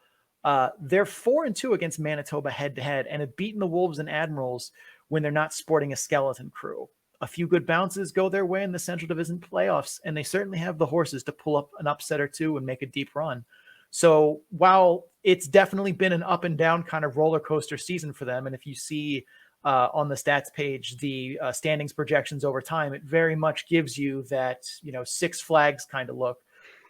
They're 4-2 against Manitoba head-to-head and have beaten the Wolves and Admirals when they're not sporting a skeleton crew. A few good bounces go their way in the Central Division playoffs, and they certainly have the horses to pull up an upset or 2 and make a deep run. So while it's definitely been an up and down kind of roller coaster season for them, and if you see on the stats page the standings projections over time, it very much gives you that, Six Flags kind of look.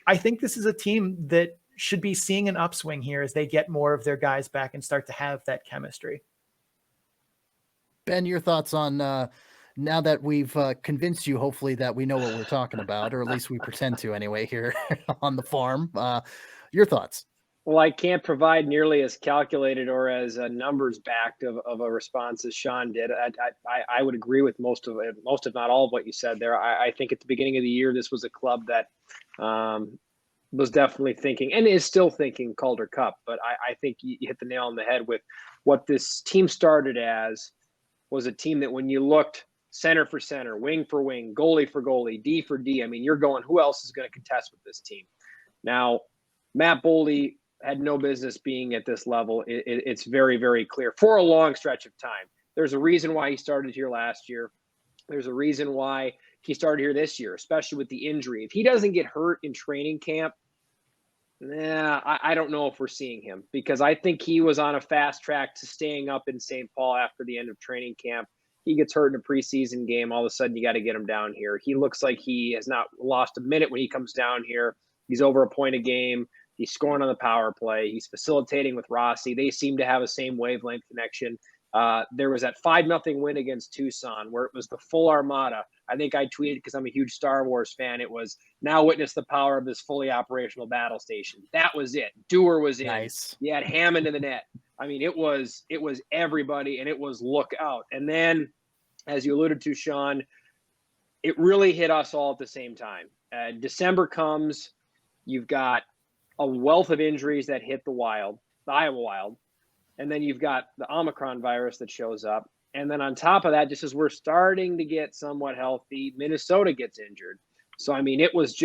I think this is a team that should be seeing an upswing here as they get more of their guys back and start to have that chemistry. Ben, your thoughts on now that we've convinced you, hopefully, that we know what we're talking about, or at least we pretend to anyway here on the farm. Your thoughts? Well, I can't provide nearly as calculated or as numbers backed of a response as Sean did. I would agree with most of it, most if not all of what you said there. I think at the beginning of the year, this was a club that was definitely thinking and is still thinking Calder Cup. But I think you hit the nail on the head with what this team started as was a team that when you looked center for center, wing for wing, goalie for goalie, D for D, I mean, you're going, who else is going to contest with this team? Now, Matt Boldy had no business being at this level. It's very, very clear for a long stretch of time. There's a reason why he started here last year. There's a reason why he started here this year, especially with the injury. If he doesn't get hurt in training camp, I don't know if we're seeing him, because I think he was on a fast track to staying up in St. Paul after the end of training camp. He gets hurt in a preseason game. All of a sudden, you got to get him down here. He looks like he has not lost a minute when he comes down here. He's over a point a game. He's scoring on the power play. He's facilitating with Rossi. They seem to have a same wavelength connection. There was that 5-0 win against Tucson where it was the full armada. I think I tweeted, because I'm a huge Star Wars fan, it was, now witness the power of this fully operational battle station. That was it. Dewar was in. Nice. You had Hammond in the net. I mean, it was everybody, and it was look out. And then, as you alluded to, Sean, it really hit us all at the same time. December comes. You've got a wealth of injuries that hit the Iowa Wild. And then you've got the Omicron virus that shows up. And then on top of that, just as we're starting to get somewhat healthy, Minnesota gets injured. So, I mean, it was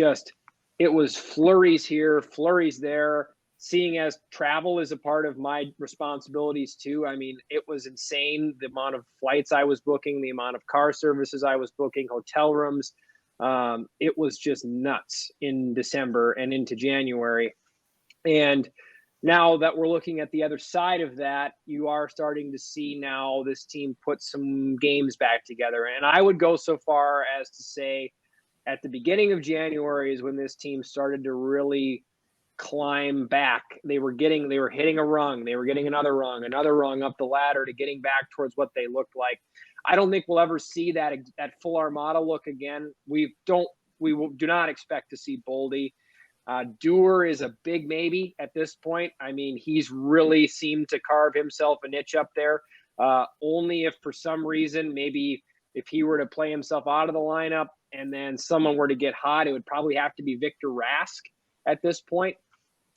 flurries here, flurries there. seeing as travel is a part of my responsibilities too. I mean, it was insane the amount of flights I was booking, the amount of car services I was booking, hotel rooms. It was just nuts in December and into January. And now that we're looking at the other side of that, you are starting to see now this team put some games back together. And I would go so far as to say at the beginning of January is when this team started to really climb back. They were hitting a rung. They were getting another rung up the ladder to getting back towards what they looked like. I don't think we'll ever see that full Armada look again. We do not expect to see Boldy. Dewar is a big maybe at this point. I mean, he's really seemed to carve himself a niche up there. Only if for some reason, maybe if he were to play himself out of the lineup and then someone were to get hot, it would probably have to be Victor Rask at this point.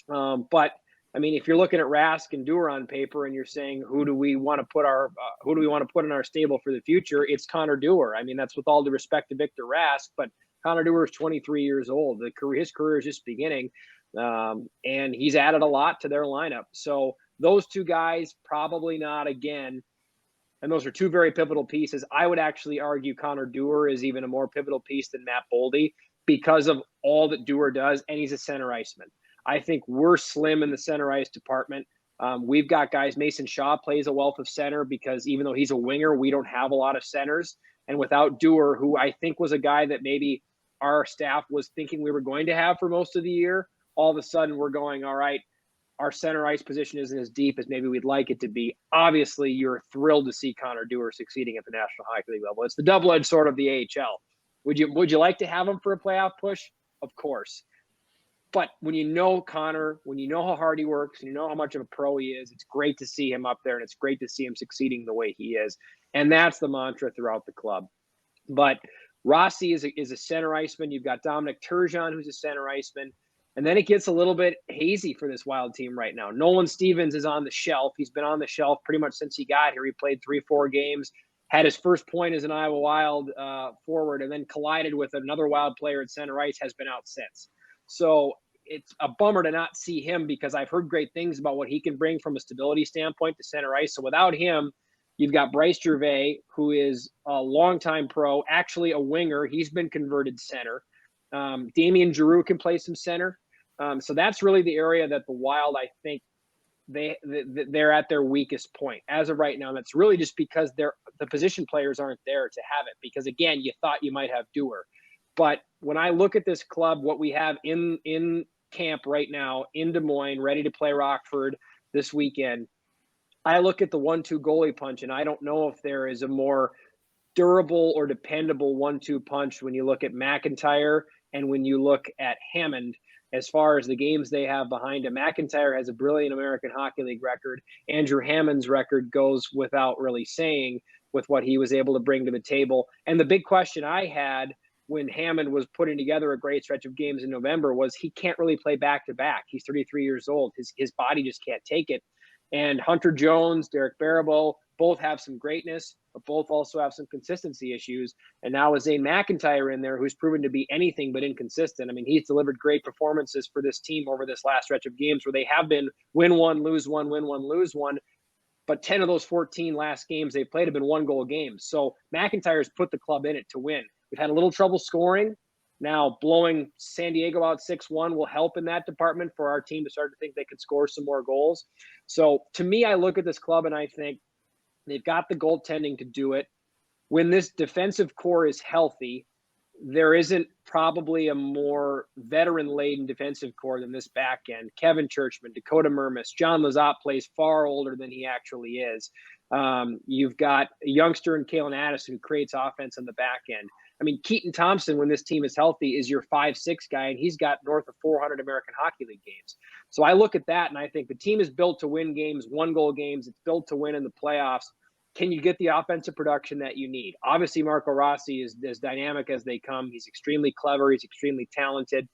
But I mean, if you're looking at Rask and Dewar on paper and you're saying, who do we want to put in our stable for the future? It's Connor Dewar. I mean, that's with all due respect to Victor Rask, but Connor Dewar is 23 years old. His career is just beginning, and he's added a lot to their lineup. So those two guys, probably not again. And those are two very pivotal pieces. I would actually argue Connor Dewar is even a more pivotal piece than Matt Boldy because of all that Dewar does, and he's a center iceman. I think we're slim in the center ice department. We've got guys. Mason Shaw plays a wealth of center because even though he's a winger, we don't have a lot of centers. And without Dewar, who I think was a guy that maybe our staff was thinking we were going to have for most of the year, all of a sudden we're going, all right, our center ice position isn't as deep as maybe we'd like it to be. Obviously, you're thrilled to see Connor Dewar succeeding at the National Hockey League level. It's the double-edged sword of the AHL. Would you like to have him for a playoff push? Of course. But when you know Connor, when you know how hard he works, and you know how much of a pro he is, it's great to see him up there, and it's great to see him succeeding the way he is. And that's the mantra throughout the club. But Rossi is a center iceman. You've got Dominic Turgeon, who's a center iceman. And then it gets a little bit hazy for this Wild team right now. Nolan Stevens is on the shelf. He's been on the shelf pretty much since he got here. He played 3-4 games, had his first point as an Iowa Wild forward, and then collided with another Wild player at center ice, has been out since. So it's a bummer to not see him because I've heard great things about what he can bring from a stability standpoint to center ice. So without him, you've got Bryce Gervais, who is a longtime pro, actually a winger. He's been converted center. Damian Giroux can play some center. So that's really the area that the Wild, I think, they're at their weakest point as of right now. And that's really just because the position players aren't there to have it. Because, again, you thought you might have Dewar. But when I look at this club, what we have in camp right now in Des Moines, ready to play Rockford this weekend, I look at the 1-2 goalie punch, and I don't know if there is a more durable or dependable 1-2 punch when you look at McIntyre and when you look at Hammond as far as the games they have behind him. McIntyre has a brilliant American Hockey League record. Andrew Hammond's record goes without really saying with what he was able to bring to the table. And the big question I had when Hammond was putting together a great stretch of games in November was he can't really play back-to-back. He's 33 years old. His body just can't take it. And Hunter Jones, Derek Barabo, both have some greatness, but both also have some consistency issues. And now with Zane McIntyre in there, who's proven to be anything but inconsistent. I mean, he's delivered great performances for this team over this last stretch of games where they have been win one, lose one, win one, lose one. But 10 of those 14 last games they've played have been one-goal games. So McIntyre's put the club in it to win. We've had a little trouble scoring. Now, blowing San Diego out 6-1 will help in that department for our team to start to think they could score some more goals. So, to me, I look at this club and I think they've got the goaltending to do it. When this defensive core is healthy, there isn't probably a more veteran-laden defensive core than this back end. Kevin Churchman, Dakota Murmis, John Lazat plays far older than he actually is. You've got a youngster in Kalen Addison who creates offense on the back end. I mean, Keaton Thompson, when this team is healthy, is your 5-6 guy, and he's got north of 400 American Hockey League games. So I look at that, and I think the team is built to win games, one-goal games. It's built to win in the playoffs. Can you get the offensive production that you need? Obviously, Marco Rossi is as dynamic as they come. He's extremely clever. He's extremely talented.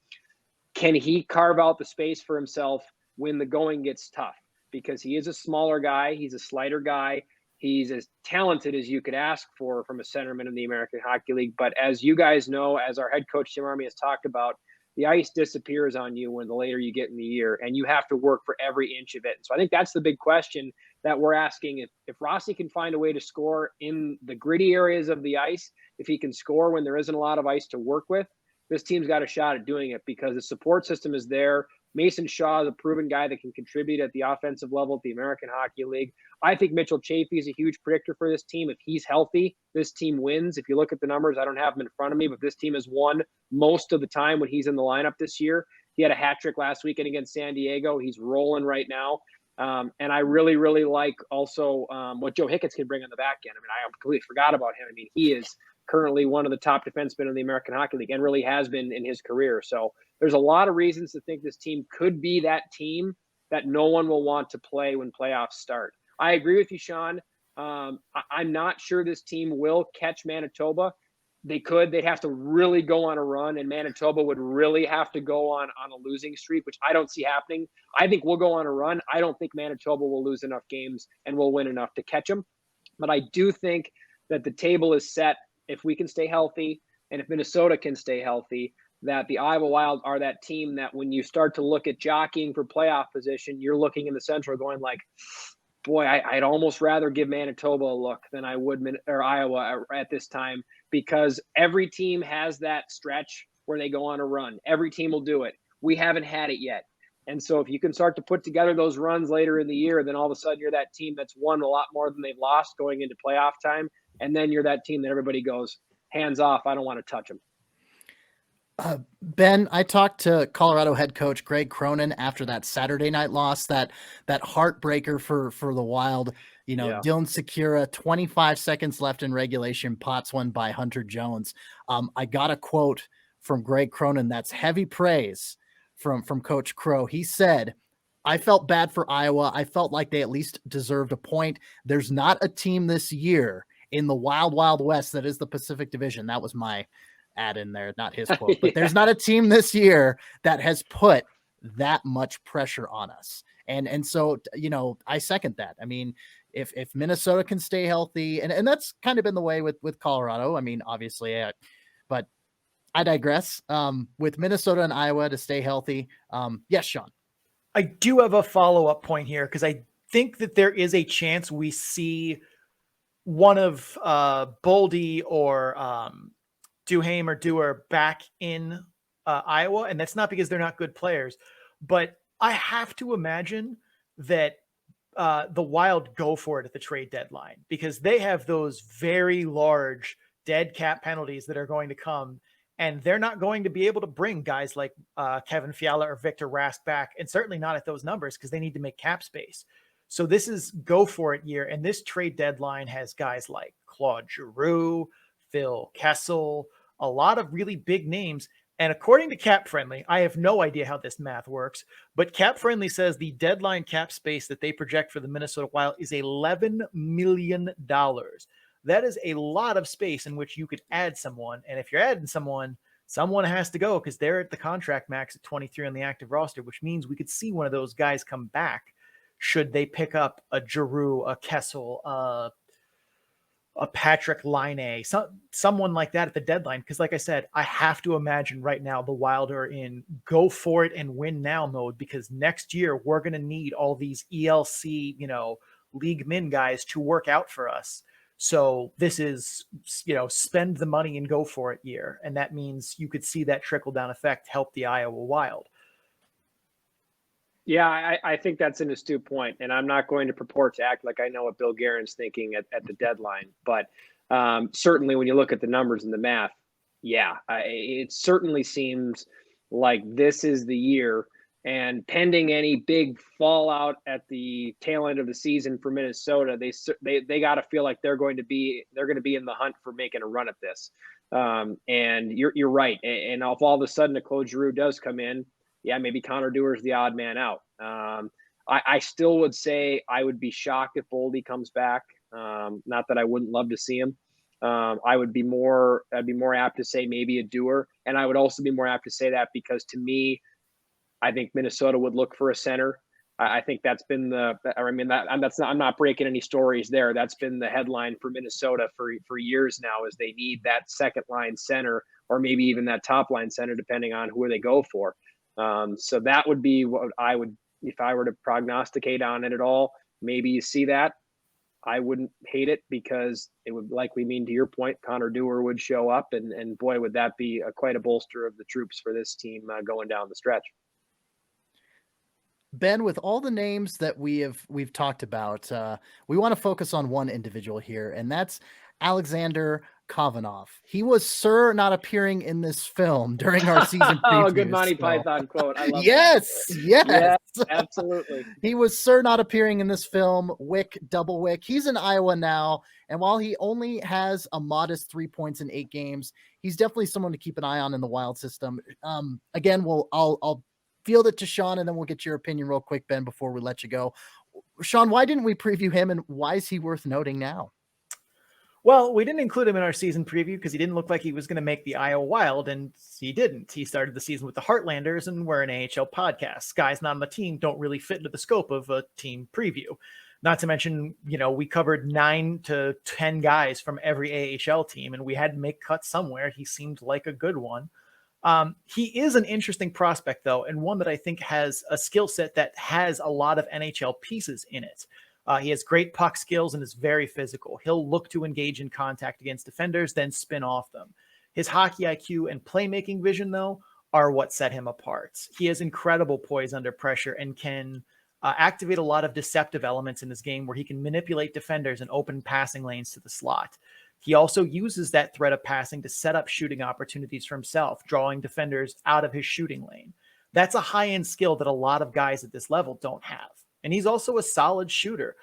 Can he carve out the space for himself when the going gets tough? Because he is a smaller guy. He's a slighter guy. He's as talented as you could ask for from a centerman in the American Hockey League. But as you guys know, as our head coach, Tim Army, has talked about, the ice disappears on you when the later you get in the year, and you have to work for every inch of it. So I think that's the big question that we're asking. If Rossi can find a way to score in the gritty areas of the ice, if he can score when there isn't a lot of ice to work with, this team's got a shot at doing it because the support system is there. Mason Shaw is a proven guy that can contribute at the offensive level at the American Hockey League. I think Mitchell Chaffee is a huge predictor for this team. If he's healthy, this team wins. If you look at the numbers, I don't have them in front of me, but this team has won most of the time when he's in the lineup this year. He had a hat trick last weekend against San Diego. He's rolling right now. And I really, really like also what Joe Hicketts can bring on the back end. I mean, I completely forgot about him. I mean, he is currently one of the top defensemen in the American Hockey League and really has been in his career. So there's a lot of reasons to think this team could be that team that no one will want to play when playoffs start. I agree with you, Sean. I'm not sure this team will catch Manitoba. They could. They'd have to really go on a run, and Manitoba would really have to go on a losing streak, which I don't see happening. I think we'll go on a run. I don't think Manitoba will lose enough games and will win enough to catch them. But I do think that the table is set if we can stay healthy and if Minnesota can stay healthy, that the Iowa Wild are that team that when you start to look at jockeying for playoff position, you're looking in the Central going like, boy, I'd almost rather give Manitoba a look than I would Iowa at this time, because every team has that stretch where they go on a run. Every team will do it. We haven't had it yet. And so if you can start to put together those runs later in the year, then all of a sudden you're that team that's won a lot more than they've lost going into playoff time. And then you're that team that everybody goes, hands off, I don't want to touch them. Ben, I talked to Colorado head coach Greg Cronin after that Saturday night loss, that heartbreaker for the Wild. You know, yeah. Dylan Secura, 25 seconds left in regulation, pots one by Hunter Jones. I got a quote from Greg Cronin that's heavy praise from Coach Crow. He said, I felt bad for Iowa. I felt like they at least deserved a point. There's not a team this year in the Wild West that is the Pacific Division. That was my add in there, not his quote, but there's not a team this year that has put that much pressure on us. And so, you know, I second that. I mean, if Minnesota can stay healthy, and that's kind of been the way with Colorado. I mean, obviously, but I digress. With Minnesota and Iowa to stay healthy. Yes, Sean. I do have a follow-up point here, because I think that there is a chance we see one of Boldy or Duhaime or Dewar back in Iowa. And that's not because they're not good players, but I have to imagine that the Wild go for it at the trade deadline, because they have those very large dead cap penalties that are going to come, and they're not going to be able to bring guys like Kevin Fiala or Victor Rask back, and certainly not at those numbers, because they need to make cap space. So this is go for it year. And this trade deadline has guys like Claude Giroux, Phil Kessel, a lot of really big names. And according to Cap Friendly, I have no idea how this math works, but Cap Friendly says the deadline cap space that they project for the Minnesota Wild is $11 million. That is a lot of space in which you could add someone. And if you're adding someone has to go, because they're at the contract max at 23 on the active roster, which means we could see one of those guys come back should they pick up a Giroux, a Kessel, a Patrick Laine, someone like that at the deadline. Because like I said, I have to imagine right now the Wild are in go for it and win now mode, because next year we're going to need all these ELC, league min guys to work out for us. So this is, spend the money and go for it year. And that means you could see that trickle down effect help the Iowa Wild. Yeah, I think that's an astute point, and I'm not going to purport to act like I know what Bill Guerin's thinking at the deadline. But certainly when you look at the numbers and the math, it certainly seems like this is the year. And pending any big fallout at the tail end of the season for Minnesota, they got to feel like they're going to be in the hunt for making a run at this. And you're right. And if all of a sudden a Claude Giroux does come in, maybe Connor Dewar's the odd man out. I still would say I would be shocked if Boldy comes back. Not that I wouldn't love to see him. I'd be more apt to say maybe a Dewar. And I would also be more apt to say that because to me, I think Minnesota would look for a center. I think that's been I'm not breaking any stories there. That's been the headline for Minnesota for years now, is they need that second line center or maybe even that top line center, depending on who they go for. So that would be what I would, if I were to prognosticate on it at all. Maybe you see that. I wouldn't hate it, because it would likely mean, to your point, Connor Dewar would show up, and boy, would that be quite a bolster of the troops for this team going down the stretch. Ben, with all the names that we've talked about, we want to focus on one individual here, and that's Alexander Kovanov. He was Sir not appearing in this film during our season preview. Oh, good Monty Python quote. I love yes, that. yes. Yeah, absolutely. He was Sir not appearing in this film. Wick, double Wick. He's in Iowa now, and while he only has a modest 3 points in 8 games, he's definitely someone to keep an eye on in the Wild system. Again, I'll field it to Sean, and then we'll get your opinion real quick, Ben, before we let you go. Sean, why didn't we preview him, and why is he worth noting now? Well, we didn't include him in our season preview because he didn't look like he was going to make the Iowa Wild, and he didn't. He started the season with the Heartlanders, and we're an AHL podcast. Guys not on the team don't really fit into the scope of a team preview. Not to mention, we covered 9 to 10 guys from every AHL team, and we had to make cuts somewhere. He seemed like a good one. He is an interesting prospect, though, and one that I think has a skill set that has a lot of NHL pieces in it. He has great puck skills and is very physical. He'll look to engage in contact against defenders, then spin off them. His hockey IQ and playmaking vision, though, are what set him apart. He has incredible poise under pressure and can activate a lot of deceptive elements in his game where he can manipulate defenders and open passing lanes to the slot. He also uses that threat of passing to set up shooting opportunities for himself, drawing defenders out of his shooting lane. That's a high-end skill that a lot of guys at this level don't have. And he's also a solid shooter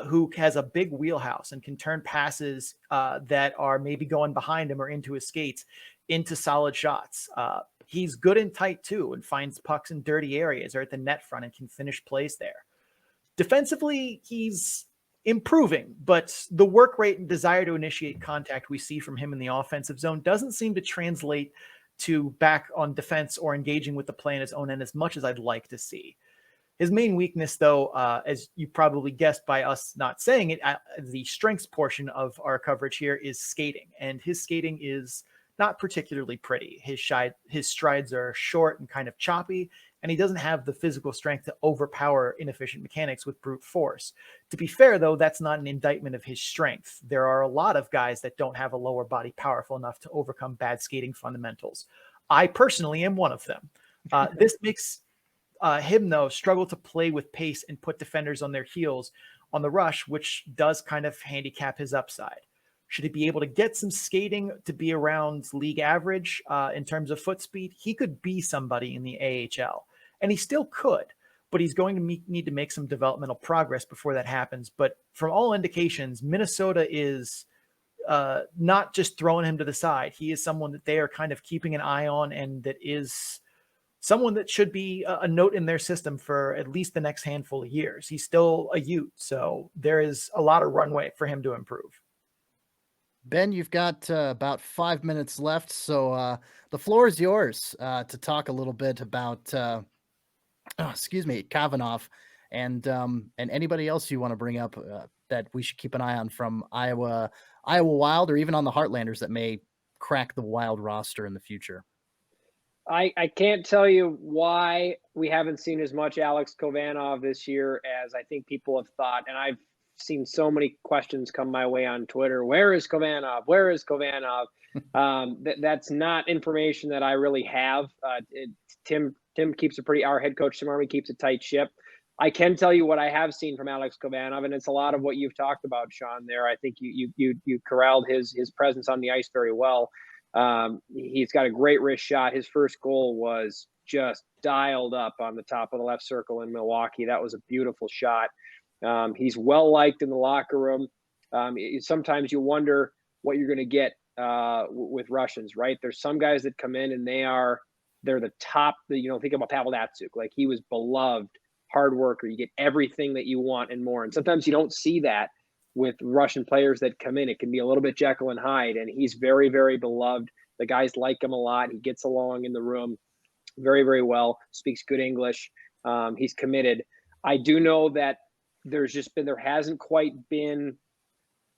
who has a big wheelhouse and can turn passes that are maybe going behind him or into his skates into solid shots. He's good and tight too, and finds pucks in dirty areas or at the net front and can finish plays there. Defensively, he's improving, but the work rate and desire to initiate contact we see from him in the offensive zone doesn't seem to translate to back on defense or engaging with the play in his own end as much as I'd like to see. His main weakness, though, as you probably guessed by us not saying it, the strengths portion of our coverage here is skating, and his skating is not particularly pretty. His strides are short and kind of choppy, and he doesn't have the physical strength to overpower inefficient mechanics with brute force. To be fair, though, that's not an indictment of his strength. There are a lot of guys that don't have a lower body powerful enough to overcome bad skating fundamentals. I personally am one of them. This makes him, though, struggle to play with pace and put defenders on their heels on the rush, which does kind of handicap his upside. Should he be able to get some skating to be around league average in terms of foot speed, he could be somebody in the AHL. And he still could, but he's going to need to make some developmental progress before that happens. But from all indications, Minnesota is not just throwing him to the side. He is someone that they are kind of keeping an eye on, and that is someone that should be a note in their system for at least the next handful of years. He's still a Ute, so there is a lot of runway for him to improve. Ben, you've got about 5 minutes left, so the floor is yours to talk a little bit about Kovanov and anybody else you want to bring up that we should keep an eye on from Iowa Wild, or even on the Heartlanders that may crack the Wild roster in the future. I can't tell you why we haven't seen as much Alex Kovanov this year as I think people have thought. And I've seen so many questions come my way on Twitter. Where is Kovanov? Where is Kovanov? That's not information that I really have. Tim keeps our head coach, Tim Army, keeps a tight ship. I can tell you what I have seen from Alex Kovanov, and it's a lot of what you've talked about, Sean, there. I think you corralled his presence on the ice very well. He's got a great wrist shot. His first goal was just dialed up on the top of the left circle in Milwaukee. That was a beautiful shot. He's well liked in the locker room. Sometimes you wonder what you're going to get with Russians, right? There's some guys that come in and they're the top. Think about Pavel Datsyuk. Like, he was beloved, hard worker. You get everything that you want and more. And sometimes you don't see that with Russian players that come in. It can be a little bit Jekyll and Hyde, and he's very, very beloved. The guys like him a lot. He gets along in the room very, very well, speaks good English. He's committed. I do know that there hasn't quite been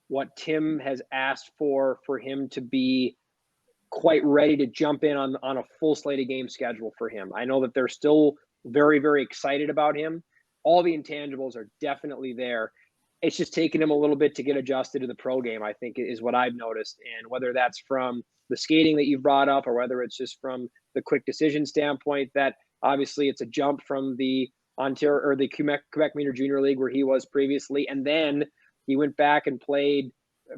what Tim has asked for him to be quite ready to jump in on a full slate of game schedule for him. I know that they're still very, very excited about him. All the intangibles are definitely there. It's just taken him a little bit to get adjusted to the pro game, I think, is what I've noticed. And whether that's from the skating that you've brought up, or whether it's just from the quick decision standpoint, that obviously it's a jump from the Ontario or the Quebec Minor Junior League where he was previously. And then he went back and played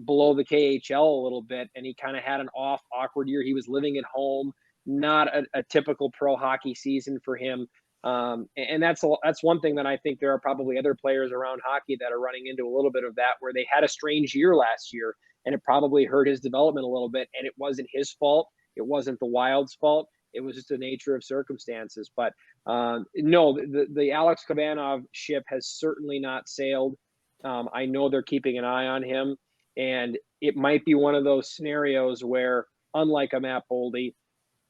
below the KHL a little bit, and he kind of had an awkward year. He was living at home, not a typical pro hockey season for him. And that's one thing that I think there are probably other players around hockey that are running into a little bit of that, where they had a strange year last year and it probably hurt his development a little bit, and it wasn't his fault. It wasn't the Wild's fault. It was just the nature of circumstances. But no, the Alex Kovanov ship has certainly not sailed. I know they're keeping an eye on him, and it might be one of those scenarios where, unlike a Matt Boldy,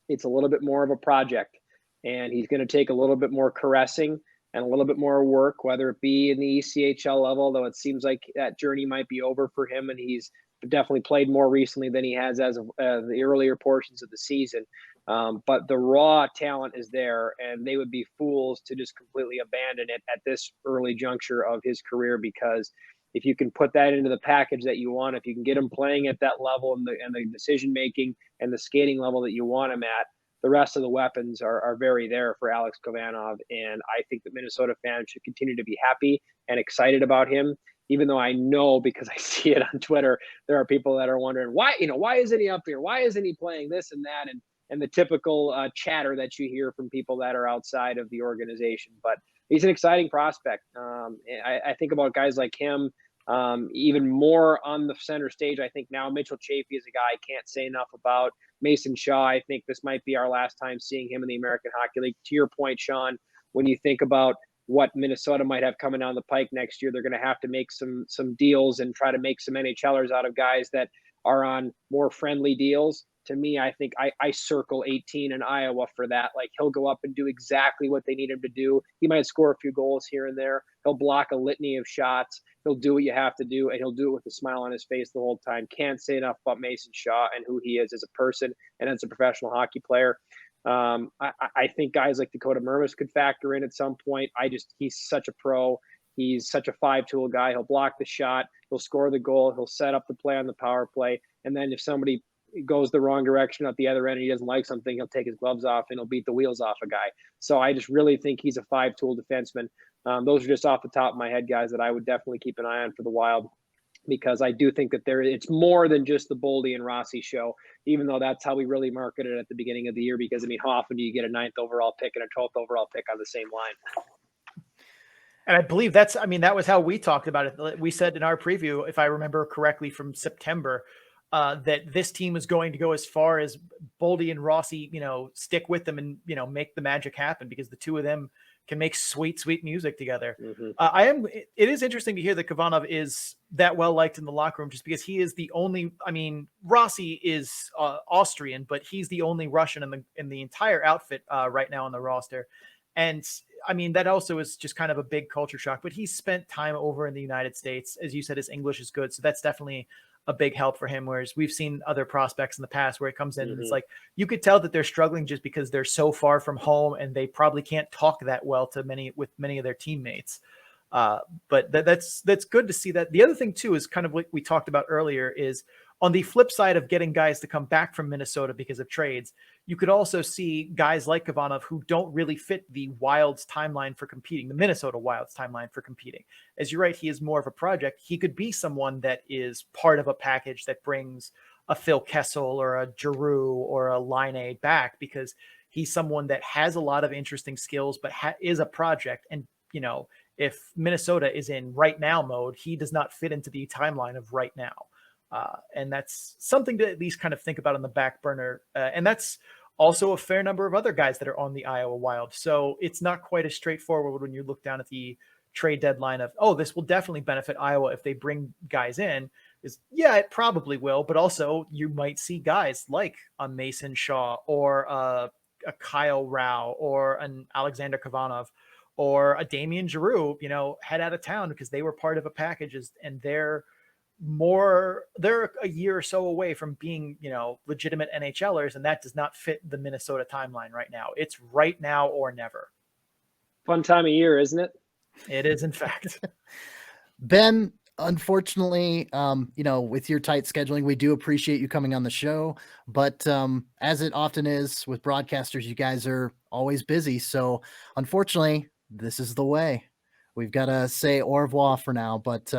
it's a little bit more of a project, and he's going to take a little bit more caressing and a little bit more work, whether it be in the ECHL level, though it seems like that journey might be over for him, and he's definitely played more recently than he has as of the earlier portions of the season. But the raw talent is there, and they would be fools to just completely abandon it at this early juncture of his career, because if you can put that into the package that you want, if you can get him playing at that level and the decision making and the skating level that you want him at, the rest of the weapons are very there for Alex Kovanov. And I think that Minnesota fans should continue to be happy and excited about him, even though I know, because I see it on Twitter, there are people that are wondering why isn't he up here? Why isn't he playing this and that? And the typical chatter that you hear from people that are outside of the organization. But he's an exciting prospect. I think about guys like him even more on the center stage. I think now Mitchell Chafee is a guy I can't say enough about. Mason Shaw, I think this might be our last time seeing him in the American Hockey League. To your point, Sean, when you think about what Minnesota might have coming down the pike next year, they're going to have to make some deals and try to make some NHLers out of guys that are on more friendly deals. To me, I think I circle 18 in Iowa for that. Like, he'll go up and do exactly what they need him to do. He might score a few goals here and there. He'll block a litany of shots. He'll do what you have to do, and he'll do it with a smile on his face the whole time. Can't say enough about Mason Shaw and who he is as a person and as a professional hockey player. I think guys like Dakota Mermis could factor in at some point. He's such a pro. He's such a five-tool guy. He'll block the shot. He'll score the goal. He'll set up the play on the power play. And then if somebody goes the wrong direction at the other end and he doesn't like something, he'll take his gloves off and he'll beat the wheels off a guy. So I just really think he's a five-tool defenseman. Those are just off the top of my head guys that I would definitely keep an eye on for the Wild, because I do think that it's more than just the Boldy and Rossi show, even though that's how we really marketed it at the beginning of the year. Because, I mean, how often do you get a 9th overall pick and a 12th overall pick on the same line? And I believe that was how we talked about it. We said in our preview, if I remember correctly from September, that this team is going to go as far as Boldy and Rossi, stick with them and, make the magic happen, because the two of them can make sweet, sweet music together. Mm-hmm. It is interesting to hear that Kovanov is that well liked in the locker room, just because he is the only, Rossi is Austrian, but he's the only Russian in the entire outfit right now on the roster. And that also is just kind of a big culture shock, but he's spent time over in the United States. As you said, his English is good. So that's definitely a big help for him. Whereas we've seen other prospects in the past where it comes in and it's like, you could tell that they're struggling just because they're so far from home and they probably can't talk that well with many of their teammates. But that's good to see that. The other thing too, is kind of what we talked about earlier, is on the flip side of getting guys to come back from Minnesota because of trades, you could also see guys like Kovanov who don't really fit the Wild's timeline for competing, the Minnesota Wild's timeline for competing. As you're right, he is more of a project. He could be someone that is part of a package that brings a Phil Kessel or a Giroux or a Laine back, because he's someone that has a lot of interesting skills, but is a project. And, if Minnesota is in right now mode, he does not fit into the timeline of right now. And that's something to at least kind of think about on the back burner. And that's also a fair number of other guys that are on the Iowa Wild. So it's not quite as straightforward when you look down at the trade deadline of, this will definitely benefit Iowa if they bring guys in. It probably will, but also you might see guys like a Mason Shaw or a Kyle Rao or an Alexander Kovanov or a Damian Giroux, head out of town because they were part of a package and they're they're a year or so away from being, legitimate NHLers, and that does not fit the Minnesota timeline right now. It's right now or never. Fun time of year, isn't it? It is, in fact. Ben, unfortunately, with your tight scheduling, we do appreciate you coming on the show, but as it often is with broadcasters, you guys are always busy. So unfortunately, this is the way. We've got to say au revoir for now, but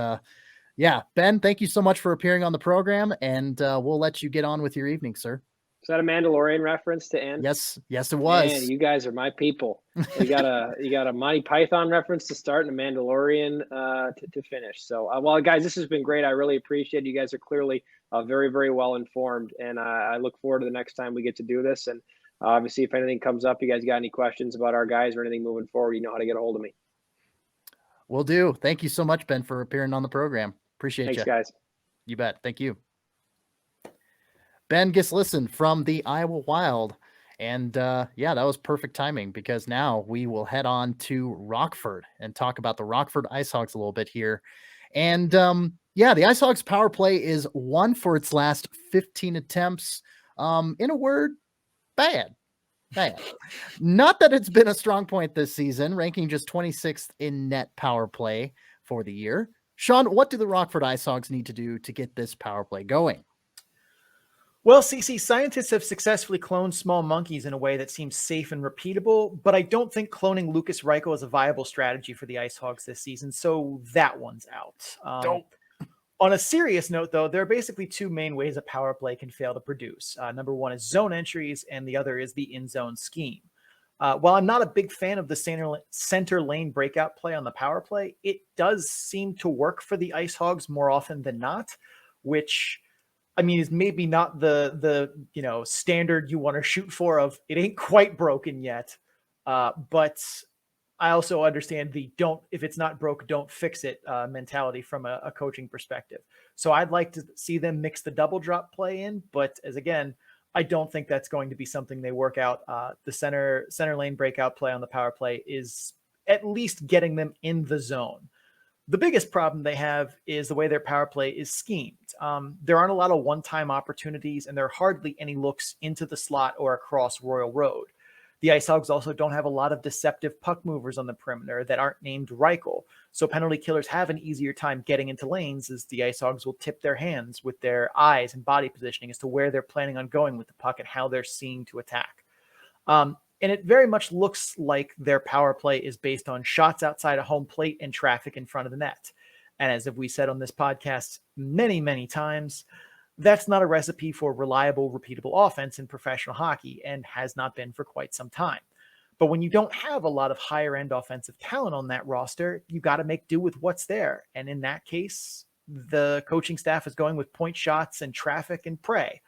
yeah, Ben, thank you so much for appearing on the program, and we'll let you get on with your evening, sir. Is that a Mandalorian reference to end? Yes, it was. Man, you guys are my people. You got a Monty Python reference to start and a Mandalorian to finish. So, well, guys, this has been great. I really appreciate it. You guys are clearly very, very well informed, and I look forward to the next time we get to do this. And obviously, if anything comes up, you guys got any questions about our guys or anything moving forward, you know how to get a hold of me. Will do. Thank you so much, Ben, for appearing on the program. Appreciate you. Thanks, guys. You bet. Thank you. Ben Gislason from the Iowa Wild. And yeah, that was perfect timing, because now we will head on to Rockford and talk about the Rockford IceHogs a little bit here. And yeah, the IceHogs power play is 1 for its last 15 attempts. In a word, bad. Not that it's been a strong point this season, ranking just 26th in net power play for the year. Sean, what do the Rockford IceHogs need to do to get this power play going? Well, CC, scientists have successfully cloned small monkeys in a way that seems safe and repeatable, but I don't think cloning Lukas Reichel is a viable strategy for the IceHogs this season, so that one's out. On a serious note, though, there are basically 2 main ways a power play can fail to produce. Number one is zone entries, and the other is the in-zone scheme. While I'm not a big fan of the center lane breakout play on the power play, it does seem to work for the IceHogs more often than not, which, I mean, is maybe not the standard you want to shoot for of it ain't quite broken yet. But I also understand the if it's not broke, don't fix it mentality from a coaching perspective. So I'd like to see them mix the double drop play in, but I don't think that's going to be something they work out. The center lane breakout play on the power play is at least getting them in the zone. The biggest problem they have is the way their power play is schemed. There aren't a lot of one-time opportunities, and there are hardly any looks into the slot or across Royal Road. The IceHogs also don't have a lot of deceptive puck movers on the perimeter that aren't named Reichel, so penalty killers have an easier time getting into lanes, as the IceHogs will tip their hands with their eyes and body positioning as to where they're planning on going with the puck and how they're seeing to attack. And it very much looks like their power play is based on shots outside of home plate and traffic in front of the net. And as we said on this podcast many, many times, that's not a recipe for reliable, repeatable offense in professional hockey, and has not been for quite some time. But when you don't have a lot of higher end offensive talent on that roster, you got to make do with what's there. And in that case, the coaching staff is going with point shots and traffic and prey.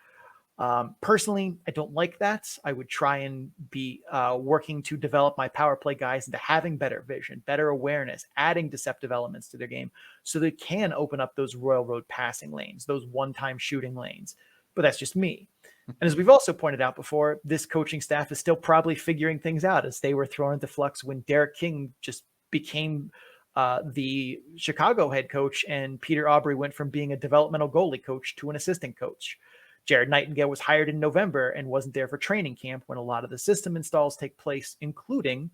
Personally, I don't like that. I would try and be working to develop my power play guys into having better vision, better awareness, adding deceptive elements to their game so they can open up those Royal Road passing lanes, those one-time shooting lanes. But that's just me. And as we've also pointed out before, this coaching staff is still probably figuring things out, as they were thrown into flux when Derek King just became the Chicago head coach, and Peter Aubry went from being a developmental goalie coach to an assistant coach. Jared Nightingale was hired in November and wasn't there for training camp when a lot of the system installs take place, including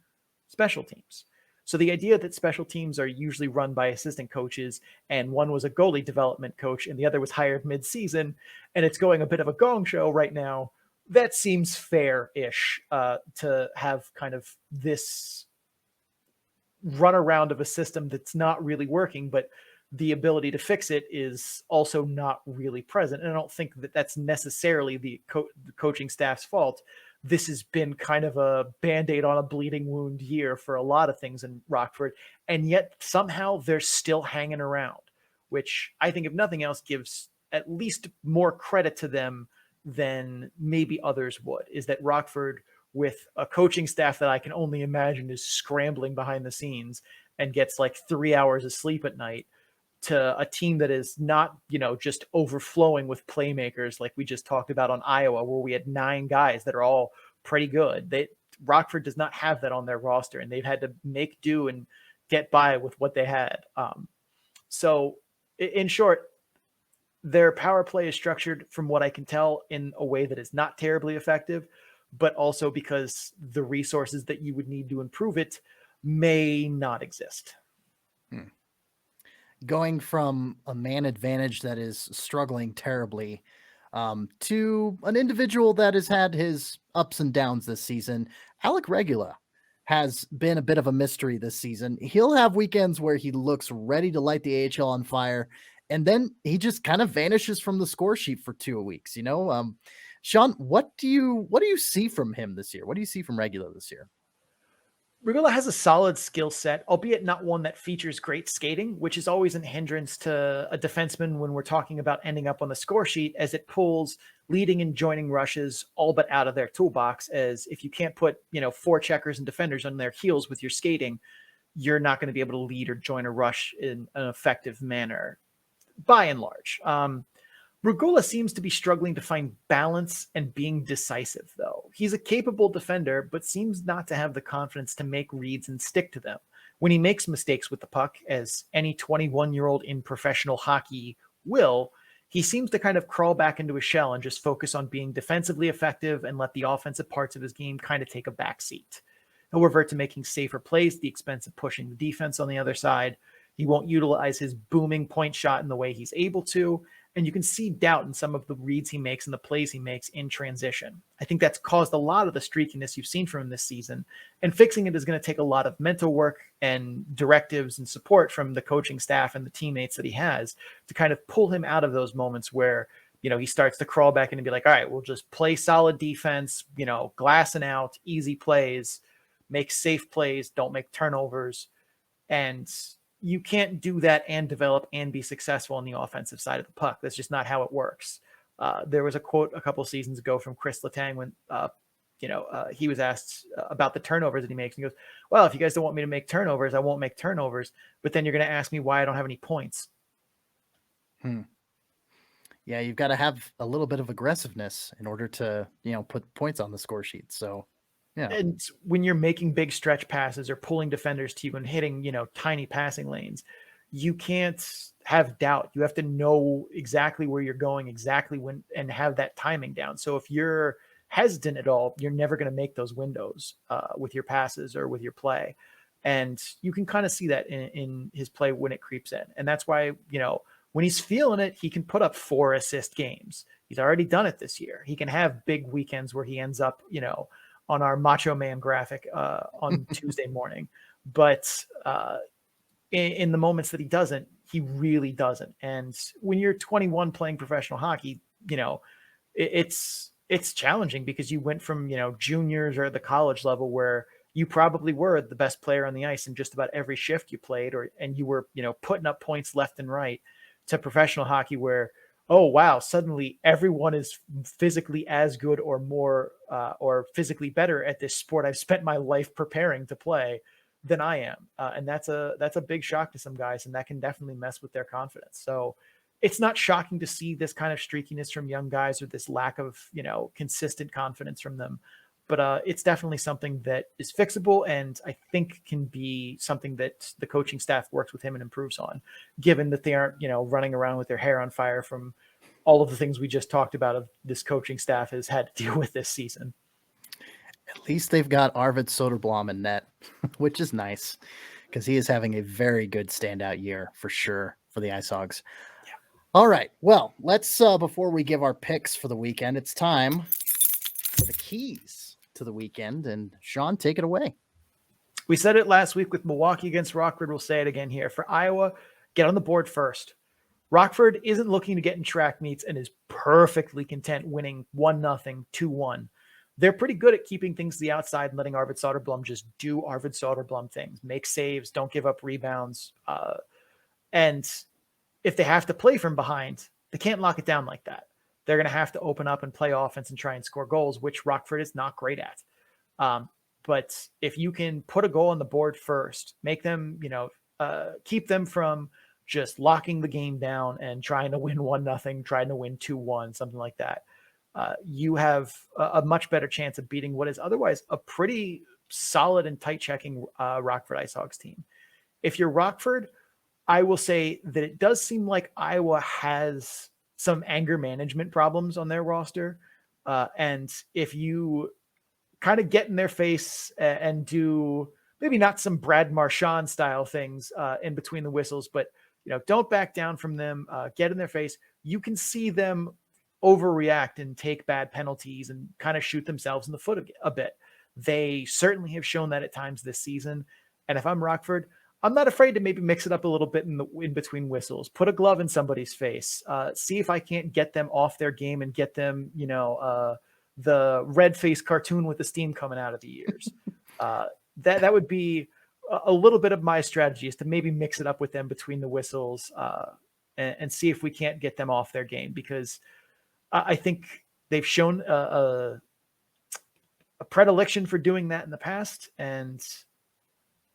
special teams. So the idea that special teams are usually run by assistant coaches, and one was a goalie development coach and the other was hired mid-season, and it's going a bit of a gong show right now, that seems fair-ish to have kind of this runaround of a system that's not really working, but the ability to fix it is also not really present. And I don't think that that's necessarily the coaching staff's fault. This has been kind of a Band-Aid on a bleeding wound year for a lot of things in Rockford. And yet somehow they're still hanging around, which I think, if nothing else, gives at least more credit to them than maybe others would, is that Rockford, with a coaching staff that I can only imagine is scrambling behind the scenes and gets like 3 hours of sleep at night, to a team that is not, just overflowing with playmakers like we just talked about on Iowa, where we had 9 guys that are all pretty good. Rockford does not have that on their roster, and they've had to make do and get by with what they had. So in short, their power play is structured, from what I can tell, in a way that is not terribly effective, but also because the resources that you would need to improve it may not exist. Going from a man advantage that is struggling terribly to an individual that has had his ups and downs this season, Alec Regula has been a bit of a mystery this season. He'll have weekends where he looks ready to light the AHL on fire, and then he just kind of vanishes from the score sheet for 2 weeks. Sean, what do you see from him this year? What do you see from Regula this year? Regula has a solid skill set, albeit not one that features great skating, which is always a hindrance to a defenseman when we're talking about ending up on the score sheet, as it pulls leading and joining rushes all but out of their toolbox. As if you can't put, four checkers and defenders on their heels with your skating, you're not going to be able to lead or join a rush in an effective manner, by and large. Regula seems to be struggling to find balance and being decisive, though. He's a capable defender, but seems not to have the confidence to make reads and stick to them. When he makes mistakes with the puck, as any 21-year-old in professional hockey will, he seems to kind of crawl back into a shell and just focus on being defensively effective and let the offensive parts of his game kind of take a back seat. He'll revert to making safer plays at the expense of pushing the defense on the other side. He won't utilize his booming point shot in the way he's able to, and you can see doubt in some of the reads he makes and the plays he makes in transition. I think that's caused a lot of the streakiness you've seen from him this season, and fixing it is going to take a lot of mental work and directives and support from the coaching staff and the teammates that he has to kind of pull him out of those moments where, he starts to crawl back in and be like, all right, we'll just play solid defense, glassing out, easy plays, make safe plays, don't make turnovers. And you can't do that and develop and be successful on the offensive side of the puck. That's just not how it works. There was a quote a couple seasons ago from Chris Letang when, he was asked about the turnovers that he makes. And he goes, well, if you guys don't want me to make turnovers, I won't make turnovers. But then you're going to ask me why I don't have any points. Yeah, you've got to have a little bit of aggressiveness in order to, put points on the score sheet. So, yeah. And when you're making big stretch passes or pulling defenders to you and hitting, tiny passing lanes, you can't have doubt. You have to know exactly where you're going, exactly when, and have that timing down. So if you're hesitant at all, you're never going to make those windows with your passes or with your play. And you can kind of see that in his play when it creeps in. And that's why, when he's feeling it, he can put up 4 assist games. He's already done it this year. He can have big weekends where he ends up, on our Macho Man graphic on Tuesday morning. But in the moments that he doesn't, he really doesn't. And when you're 21 playing professional hockey, it's challenging because you went from, juniors or the college level where you probably were the best player on the ice in just about every shift you played, and you were, putting up points left and right, to professional hockey where, oh, wow, suddenly everyone is physically as good or more or physically better at this sport I've spent my life preparing to play than I am. And that's a big shock to some guys, and that can definitely mess with their confidence. So it's not shocking to see this kind of streakiness from young guys or this lack of, consistent confidence from them. But it's definitely something that is fixable, and I think can be something that the coaching staff works with him and improves on, given that they aren't, running around with their hair on fire from all of the things we just talked about of this coaching staff has had to deal with this season. At least they've got Arvid Soderblom in net, which is nice because he is having a very good standout year for sure for the IceHogs. Yeah. All right. Well, let's, before we give our picks for the weekend, it's time for the keys to the weekend, and Sean, take it away. We said it last week with Milwaukee against Rockford. We'll say it again here. For Iowa, get on the board first. Rockford isn't looking to get in track meets and is perfectly content winning 1-0, 2-1. They're pretty good at keeping things to the outside and letting Arvid Soderblom just do Arvid Soderblom things, make saves, don't give up rebounds. And if they have to play from behind, they can't lock it down like that. They're going to have to open up and play offense and try and score goals, which Rockford is not great at. But if you can put a goal on the board first, make them, keep them from just locking the game down and trying to win 1-0, trying to win 2-1, something like that, you have a much better chance of beating what is otherwise a pretty solid and tight checking Rockford IceHogs team. If you're Rockford, I will say that it does seem like Iowa has some anger management problems on their roster. And if you kind of get in their face and do maybe not some Brad Marchand style things in between the whistles, but don't back down from them, get in their face. You can see them overreact and take bad penalties and kind of shoot themselves in the foot a bit. They certainly have shown that at times this season. And if I'm Rockford, I'm not afraid to maybe mix it up a little bit in between whistles, put a glove in somebody's face, see if I can't get them off their game and get them, the red face cartoon with the steam coming out of the ears. That would be a little bit of my strategy, is to maybe mix it up with them between the whistles and see if we can't get them off their game, because I think they've shown a predilection for doing that in the past. And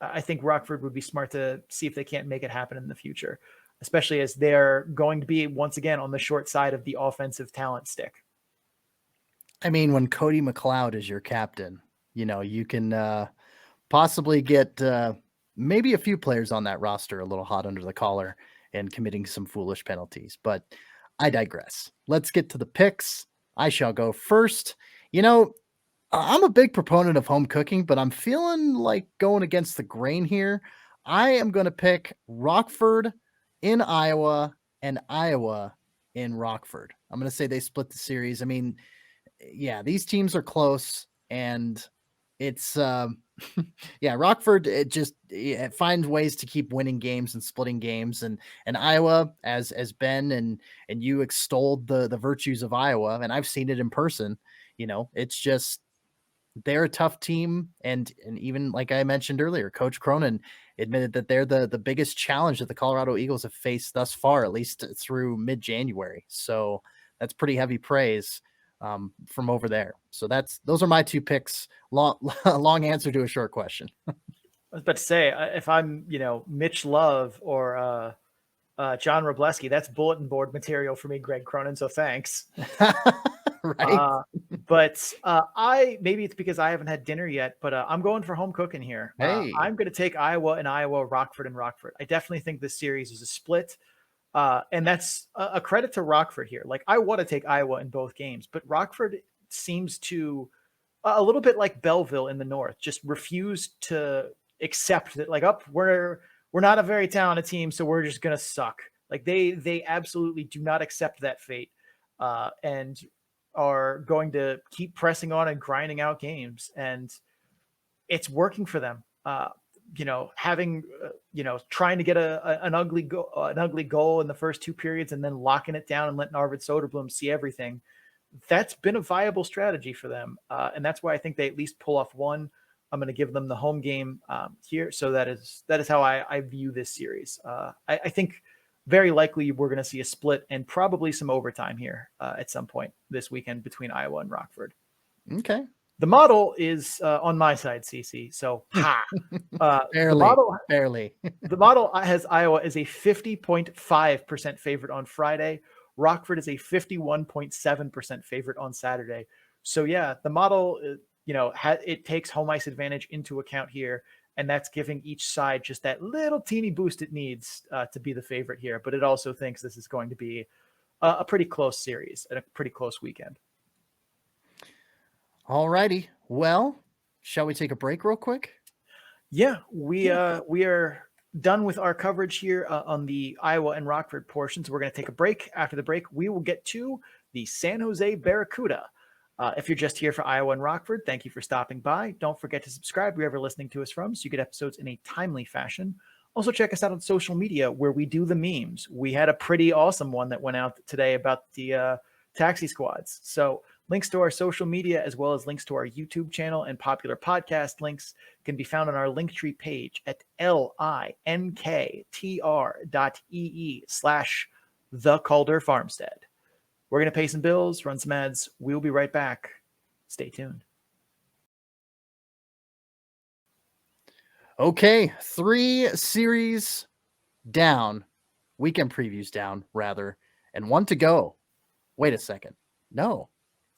I think Rockford would be smart to see if they can't make it happen in the future, especially as they're going to be once again on the short side of the offensive talent stick. I mean, when Cody McLeod is your captain, you can possibly get maybe a few players on that roster a little hot under the collar and committing some foolish penalties, but I digress. Let's get to the picks. I shall go first. I'm a big proponent of home cooking, but I'm feeling like going against the grain here. I am going to pick Rockford in Iowa and Iowa in Rockford. I'm going to say they split the series. I mean, yeah, these teams are close, and it's Rockford, it finds ways to keep winning games and splitting games, and Iowa, as Ben and you extolled the virtues of Iowa, and I've seen it in person. It's just, they're a tough team, and even like I mentioned earlier, Coach Cronin admitted that they're the biggest challenge that the Colorado Eagles have faced thus far, at least through mid-January. So that's pretty heavy praise from over there. So those are my two picks. Long answer to a short question. I was about to say, if I'm Mitch Love or John Robleski, that's bulletin board material for me, Greg Cronin. So thanks. Right. But maybe it's because I haven't had dinner yet, but I'm going for home cooking here. Hey. I'm going to take Iowa and Iowa, Rockford and Rockford. I definitely think this series is a split. And that's a credit to Rockford here. Like, I want to take Iowa in both games, but Rockford seems to, a little bit like Belleville in the North, just refuse to accept that, like, we're not a very talented team, so we're just going to suck. Like, they absolutely do not accept that fate. And are going to keep pressing on and grinding out games, and it's working for them. Trying to get an ugly goal in the first two periods and then locking it down and letting Arvid Soderblom see everything. That's been a viable strategy for them. And that's why I think they at least pull off one. I'm going to give them the home game here. So that is how I view this series. I think very likely we're going to see a split and probably some overtime here at some point this weekend between Iowa and Rockford. Okay. The model is on my side, CC. So barely. The model has Iowa as a 50.5% favorite on Friday. Rockford is a 51.7% favorite on Saturday. So yeah, the model, it takes home ice advantage into account here. And that's giving each side just that little teeny boost it needs to be the favorite here. But it also thinks this is going to be a pretty close series and a pretty close weekend. All righty. Well, shall we take a break real quick? Yeah, we are done with our coverage here on the Iowa and Rockford portions. We're going to take a break. After the break, we will get to the San Jose Barracuda. If you're just here for Iowa and Rockford, thank you for stopping by. Don't forget to subscribe wherever you're listening to us from so you get episodes in a timely fashion. Also, check us out on social media where we do the memes. We had a pretty awesome one that went out today about the taxi squads. So links to our social media as well as links to our YouTube channel and popular podcast links can be found on our Linktree page at linktr.ee/the Calder Farmstead. We're going to pay some bills, run some ads. We'll be right back. Stay tuned. Okay, 3 series down, weekend previews down, rather, and 1 to go. Wait a second. No,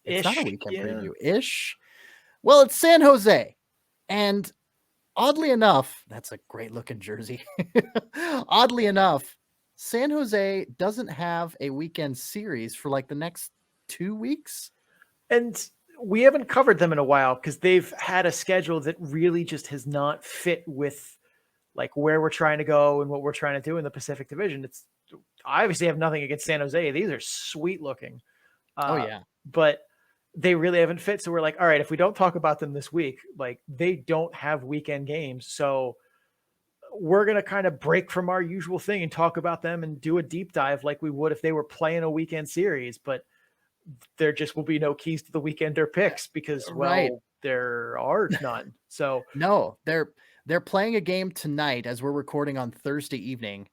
it's not a weekend preview-ish. Well, it's San Jose. And oddly enough, that's a great-looking jersey. Oddly enough, San Jose doesn't have a weekend series for like the next 2 weeks. And we haven't covered them in a while because they've had a schedule that really just has not fit with like where we're trying to go and what we're trying to do in the Pacific Division. I obviously have nothing against San Jose. These are sweet looking. Oh yeah. But they really haven't fit. So we're like, all right, if we don't talk about them this week, like they don't have weekend games. So we're going to kind of break from our usual thing and talk about them and do a deep dive like we would if they were playing a weekend series. But there just will be no keys to the weekender picks because, well, there are none. So no, they're playing a game tonight as we're recording on Thursday evening,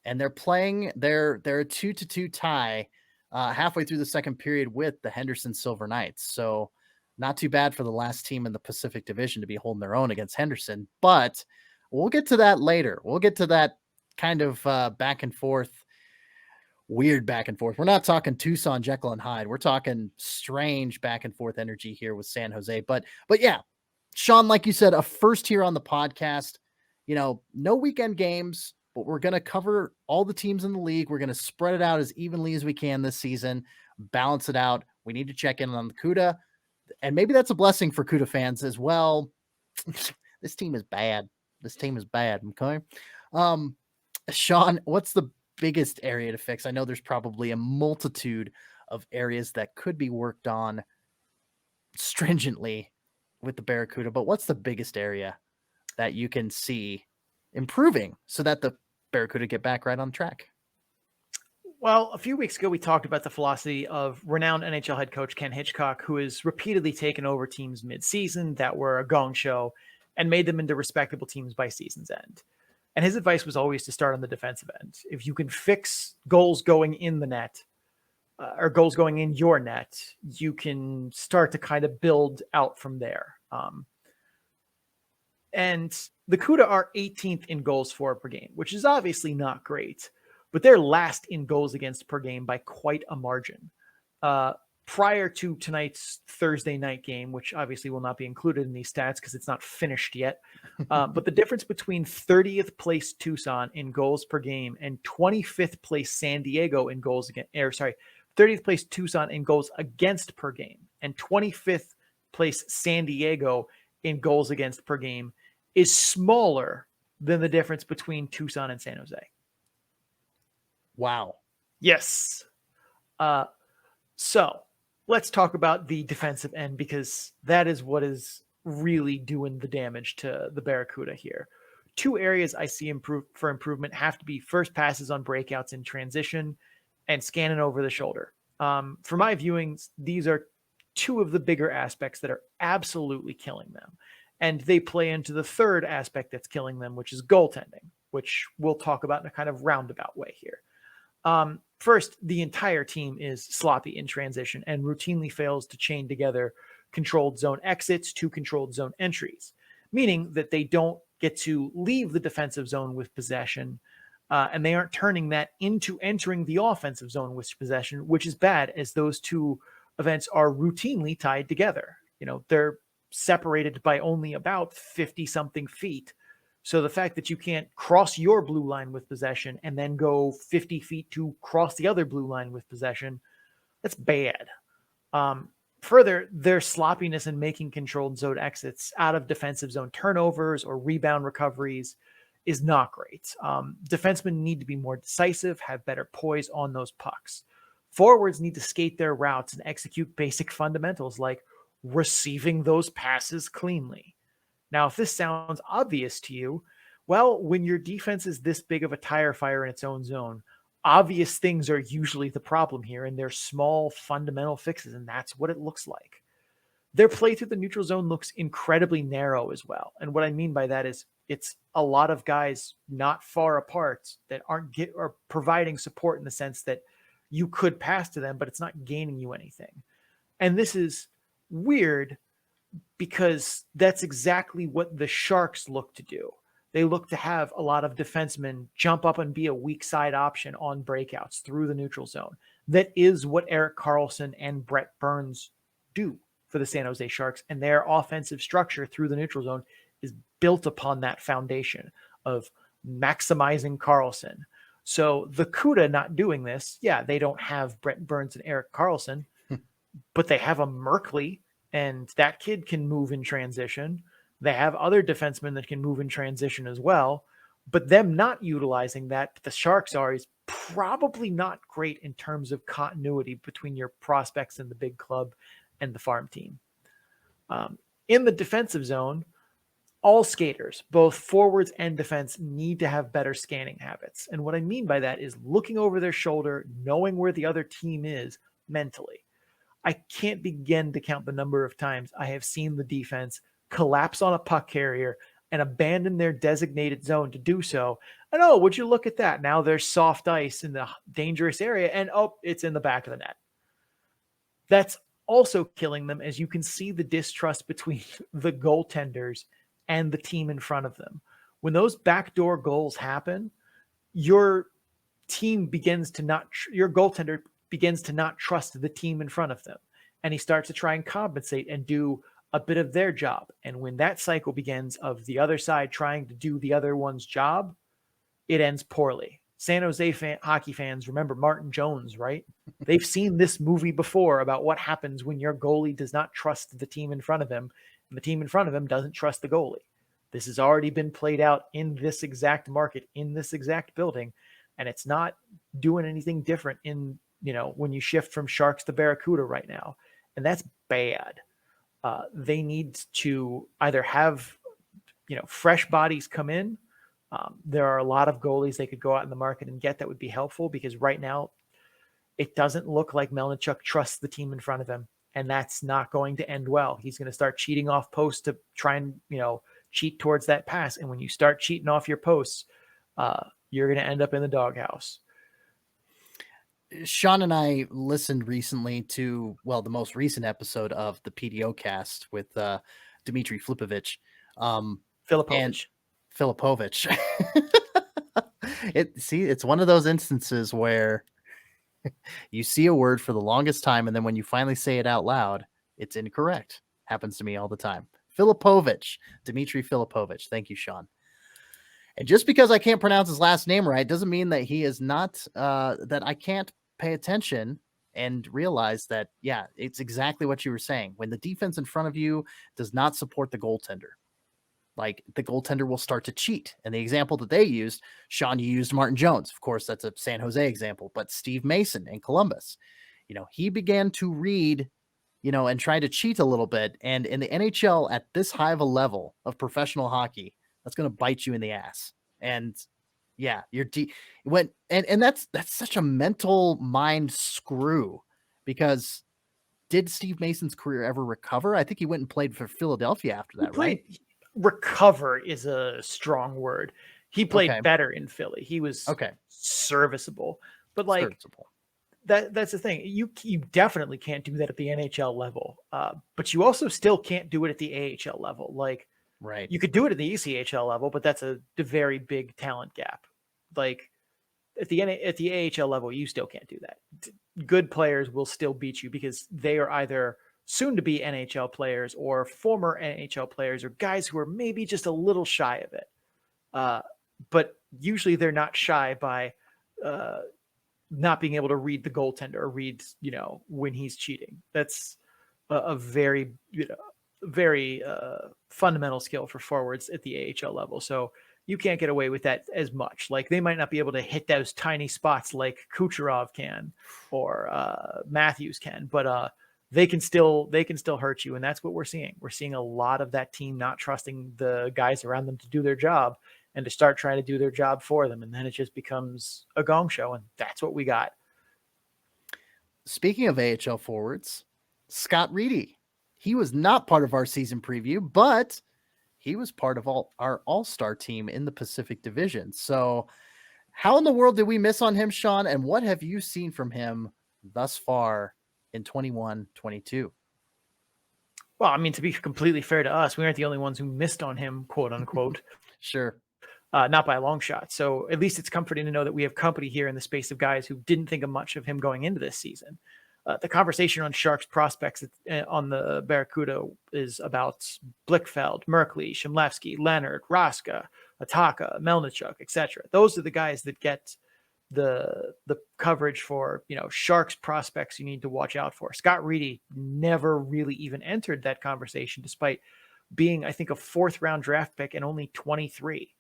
and they're playing they're a 2-2 tie halfway through the second period with the Henderson Silver Knights. So not too bad for the last team in the Pacific Division to be holding their own against Henderson, but we'll get to that later. We'll get to that kind of back and forth. Weird back and forth. We're not talking Tucson, Jekyll and Hyde. We're talking strange back and forth energy here with San Jose. But yeah, Sean, like you said, a first here on the podcast, no weekend games, but we're going to cover all the teams in the league. We're going to spread it out as evenly as we can this season, balance it out. We need to check in on the CUDA, and maybe that's a blessing for CUDA fans as well. This team is bad. Okay. Sean, what's the biggest area to fix? I know there's probably a multitude of areas that could be worked on stringently with the Barracuda, but what's the biggest area that you can see improving so that the Barracuda get back right on track? Well, a few weeks ago, we talked about the philosophy of renowned NHL head coach Ken Hitchcock, who has repeatedly taken over teams mid-season that were a gong show and made them into respectable teams by season's end. And his advice was always to start on the defensive end. If you can fix goals going in the net or goals going in your net, you can start to kind of build out from there. And the CUDA are 18th in goals for per game, which is obviously not great, but they're last in goals against per game by quite a margin. Prior to tonight's Thursday night game, which obviously will not be included in these stats because it's not finished yet. But the difference between 30th place Tucson in goals per game and 25th place San Diego in goals against, 30th place Tucson in goals against per game and 25th place San Diego in goals against per game is smaller than the difference between Tucson and San Jose. Wow. Yes. So let's talk about the defensive end because that is what is really doing the damage to the Barracuda here. Two areas I see for improvement have to be first passes on breakouts in transition and scanning over the shoulder. For my viewings, these are two of the bigger aspects that are absolutely killing them. And they play into the third aspect that's killing them, which is goaltending, which we'll talk about in a kind of roundabout way here. First, the entire team is sloppy in transition and routinely fails to chain together controlled zone exits to controlled zone entries, meaning that they don't get to leave the defensive zone with possession, and they aren't turning that into entering the offensive zone with possession, which is bad as those two events are routinely tied together. They're separated by only about 50-something feet. So the fact that you can't cross your blue line with possession and then go 50 feet to cross the other blue line with possession, that's bad. Further, their sloppiness in making controlled zone exits out of defensive zone turnovers or rebound recoveries is not great. Defensemen need to be more decisive, have better poise on those pucks. Forwards need to skate their routes and execute basic fundamentals like receiving those passes cleanly. Now, if this sounds obvious to you, well, when your defense is this big of a tire fire in its own zone, obvious things are usually the problem here, and they're small fundamental fixes, and that's what it looks like. Their play through the neutral zone looks incredibly narrow as well. And what I mean by that is it's a lot of guys not far apart that aren't providing support in the sense that you could pass to them, but it's not gaining you anything. And this is weird because that's exactly what the Sharks look to do. They look to have a lot of defensemen jump up and be a weak side option on breakouts through the neutral zone. That is what Erik Karlsson and Brett Burns do for the San Jose Sharks, and their offensive structure through the neutral zone is built upon that foundation of maximizing Karlsson, So the CUDA not doing this, yeah, they don't have Brent Burns and Eric Carlson, but they have a Merkley, and that kid can move in transition. They have other defensemen that can move in transition as well, but them not utilizing that, the Sharks are, is probably not great in terms of continuity between your prospects in the big club and the farm team. In the defensive zone, all skaters, both forwards and defense, need to have better scanning habits. And what I mean by that is looking over their shoulder, knowing where the other team is mentally. I can't begin to count the number of times I have seen the defense collapse on a puck carrier and abandon their designated zone to do so. And oh, would you look at that? Now there's soft ice in the dangerous area, and oh, it's in the back of the net. That's also killing them, as you can see the distrust between the goaltenders and the team in front of them. When those backdoor goals happen, your team begins to not, your goaltender begins to not trust the team in front of them. And he starts to try and compensate and do a bit of their job. And when that cycle begins of the other side trying to do the other one's job, it ends poorly. San Jose hockey fans remember Martin Jones, right? They've seen this movie before about what happens when your goalie does not trust the team in front of him, and the team in front of him doesn't trust the goalie. This has already been played out in this exact market, in this exact building, and it's not doing anything different in, you know, when you shift from Sharks to Barracuda right now. And that's bad. They need to either have, you know, fresh bodies come in. There are a lot of goalies they could go out in the market and get that would be helpful, because right now it doesn't look like Melnichuk trusts the team in front of him, and that's not going to end well. He's going to start cheating off posts to try and, you know, cheat towards that pass. And when you start cheating off your posts, you're going to end up in the doghouse. Sean and I listened recently to, well, the most recent episode of the PDO cast with Dmitry Filipovich. Filipovich. It's one of those instances where you see a word for the longest time, and then when you finally say it out loud, it's incorrect. Happens to me all the time. Filipovich, Dmitry Filipovich. Thank you, Sean. And just because I can't pronounce his last name right doesn't mean that he is not, that I can't pay attention and realize that, yeah, it's exactly what you were saying. When the defense in front of you does not support the goaltender, like, the goaltender will start to cheat. And the example that they used, Sean, you used Martin Jones. Of course, that's a San Jose example, but Steve Mason in Columbus, you know, he began to read, you know, and try to cheat a little bit. And in the NHL at this high of a level of professional hockey, that's going to bite you in the ass. And yeah, that's such a mental mind screw, because did Steve Mason's career ever recover? I think he went and played for Philadelphia after that, right? Recover is a strong word. He played better in Philly. He was serviceable, but like serviceable. That's the thing. You definitely can't do that at the NHL level, but you also still can't do it at the AHL level. Like, right, you could do it at the ECHL level, but that's a very big talent gap. Like, at the AHL level, you still can't do that. Good players will still beat you because they are either soon to be NHL players or former NHL players, or guys who are maybe just a little shy of it. But usually they're not shy by not being able to read the goaltender or read, you know, when he's cheating. That's a very, you know, very fundamental skill for forwards at the AHL level. So you can't get away with that as much. Like, they might not be able to hit those tiny spots like Kucherov can or Matthews can, but they can still hurt you. And that's what we're seeing. We're seeing a lot of that team not trusting the guys around them to do their job and to start trying to do their job for them. And then it just becomes a gong show. And that's what we got. Speaking of AHL forwards, Scott Reedy, he was not part of our season preview, but he was part of our all-star team in the Pacific Division. So how in the world did we miss on him, Sean? And what have you seen from him thus far in 21-22? Well, I mean, to be completely fair to us, we aren't the only ones who missed on him, quote unquote. Sure. Not by a long shot. So at least it's comforting to know that we have company here in the space of guys who didn't think of much of him going into this season. The conversation on Sharks prospects on the Barracuda is about Blichfeld, Merkley, Shimlevsky, Leonard, Raska, Ataka, Melnichuk, etc. Those are the guys that get the coverage for, Sharks prospects you need to watch out for. Scott Reedy never really even entered that conversation, despite being, I think, a 4th round draft pick and only 23.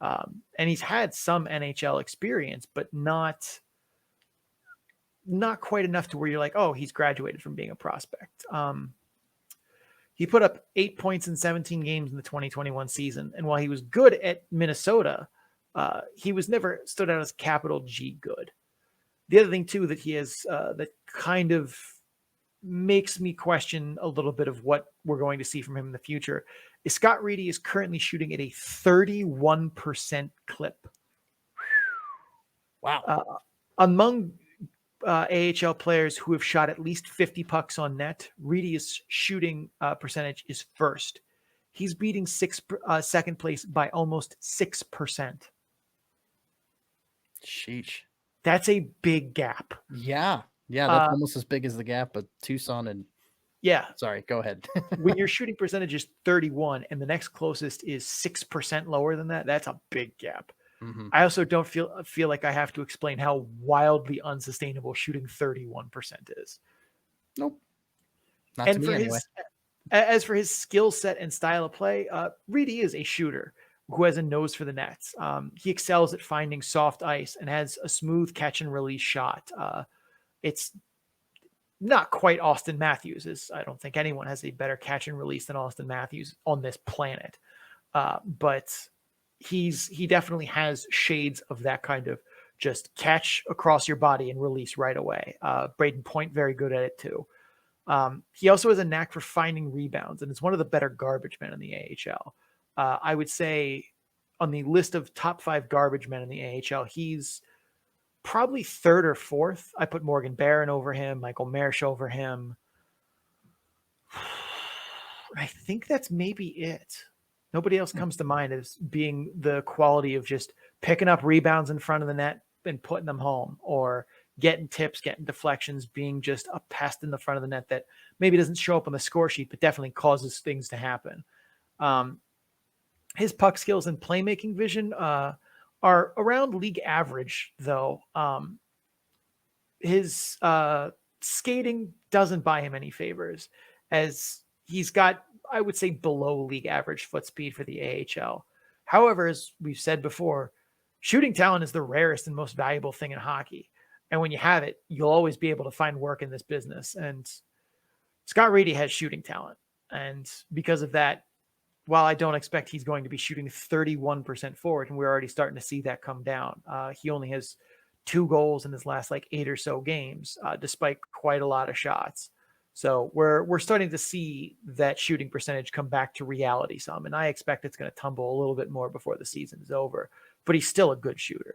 And he's had some NHL experience, but not quite enough to where you're like, oh, he's graduated from being a prospect. He put up 8 points in 17 games in the 2021 season. And while he was good at Minnesota, he was never stood out as capital G good. The other thing, too, that he has that kind of makes me question a little bit of what we're going to see from him in the future is Scott Reedy is currently shooting at a 31% clip. Wow. Among AHL players who have shot at least 50 pucks on net, Reedy's shooting percentage is first. He's beating second place by almost 6%. Sheesh. That's a big gap. Yeah. Yeah, that's almost as big as the gap, but Tucson and sorry, go ahead. When your shooting percentage is 31 and the next closest is 6% lower than that, that's a big gap. Mm-hmm. I also don't feel like I have to explain how wildly unsustainable shooting 31% is. Nope. Not And to me for anyway. As for his skill set and style of play, Reedy is a shooter who has a nose for the nets. He excels at finding soft ice and has a smooth catch and release shot. It's not quite Austin Matthews. I don't think anyone has a better catch and release than Austin Matthews on this planet. But he definitely has shades of that kind of just catch across your body and release right away. Braden Point, very good at it too. He also has a knack for finding rebounds and is one of the better garbage men in the AHL. I would say on the list of top 5 garbage men in the AHL, he's probably 3rd or 4th. I put Morgan Barron over him, Michael Marsh over him. I think that's maybe it. Nobody else comes to mind as being the quality of just picking up rebounds in front of the net and putting them home, or getting tips, getting deflections, being just a pest in the front of the net that maybe doesn't show up on the score sheet, but definitely causes things to happen. His puck skills and playmaking vision are around league average, though. His skating doesn't buy him any favors, as he's got, I would say, below league average foot speed for the AHL. However, as we've said before, shooting talent is the rarest and most valuable thing in hockey. And when you have it, you'll always be able to find work in this business. And Scott Reedy has shooting talent. And because of that, while I don't expect he's going to be shooting 31% forward, and we're already starting to see that come down, he only has 2 goals in his last 8 or so games, despite quite a lot of shots. So we're starting to see that shooting percentage come back to reality some, and I expect it's going to tumble a little bit more before the season is over. But he's still a good shooter.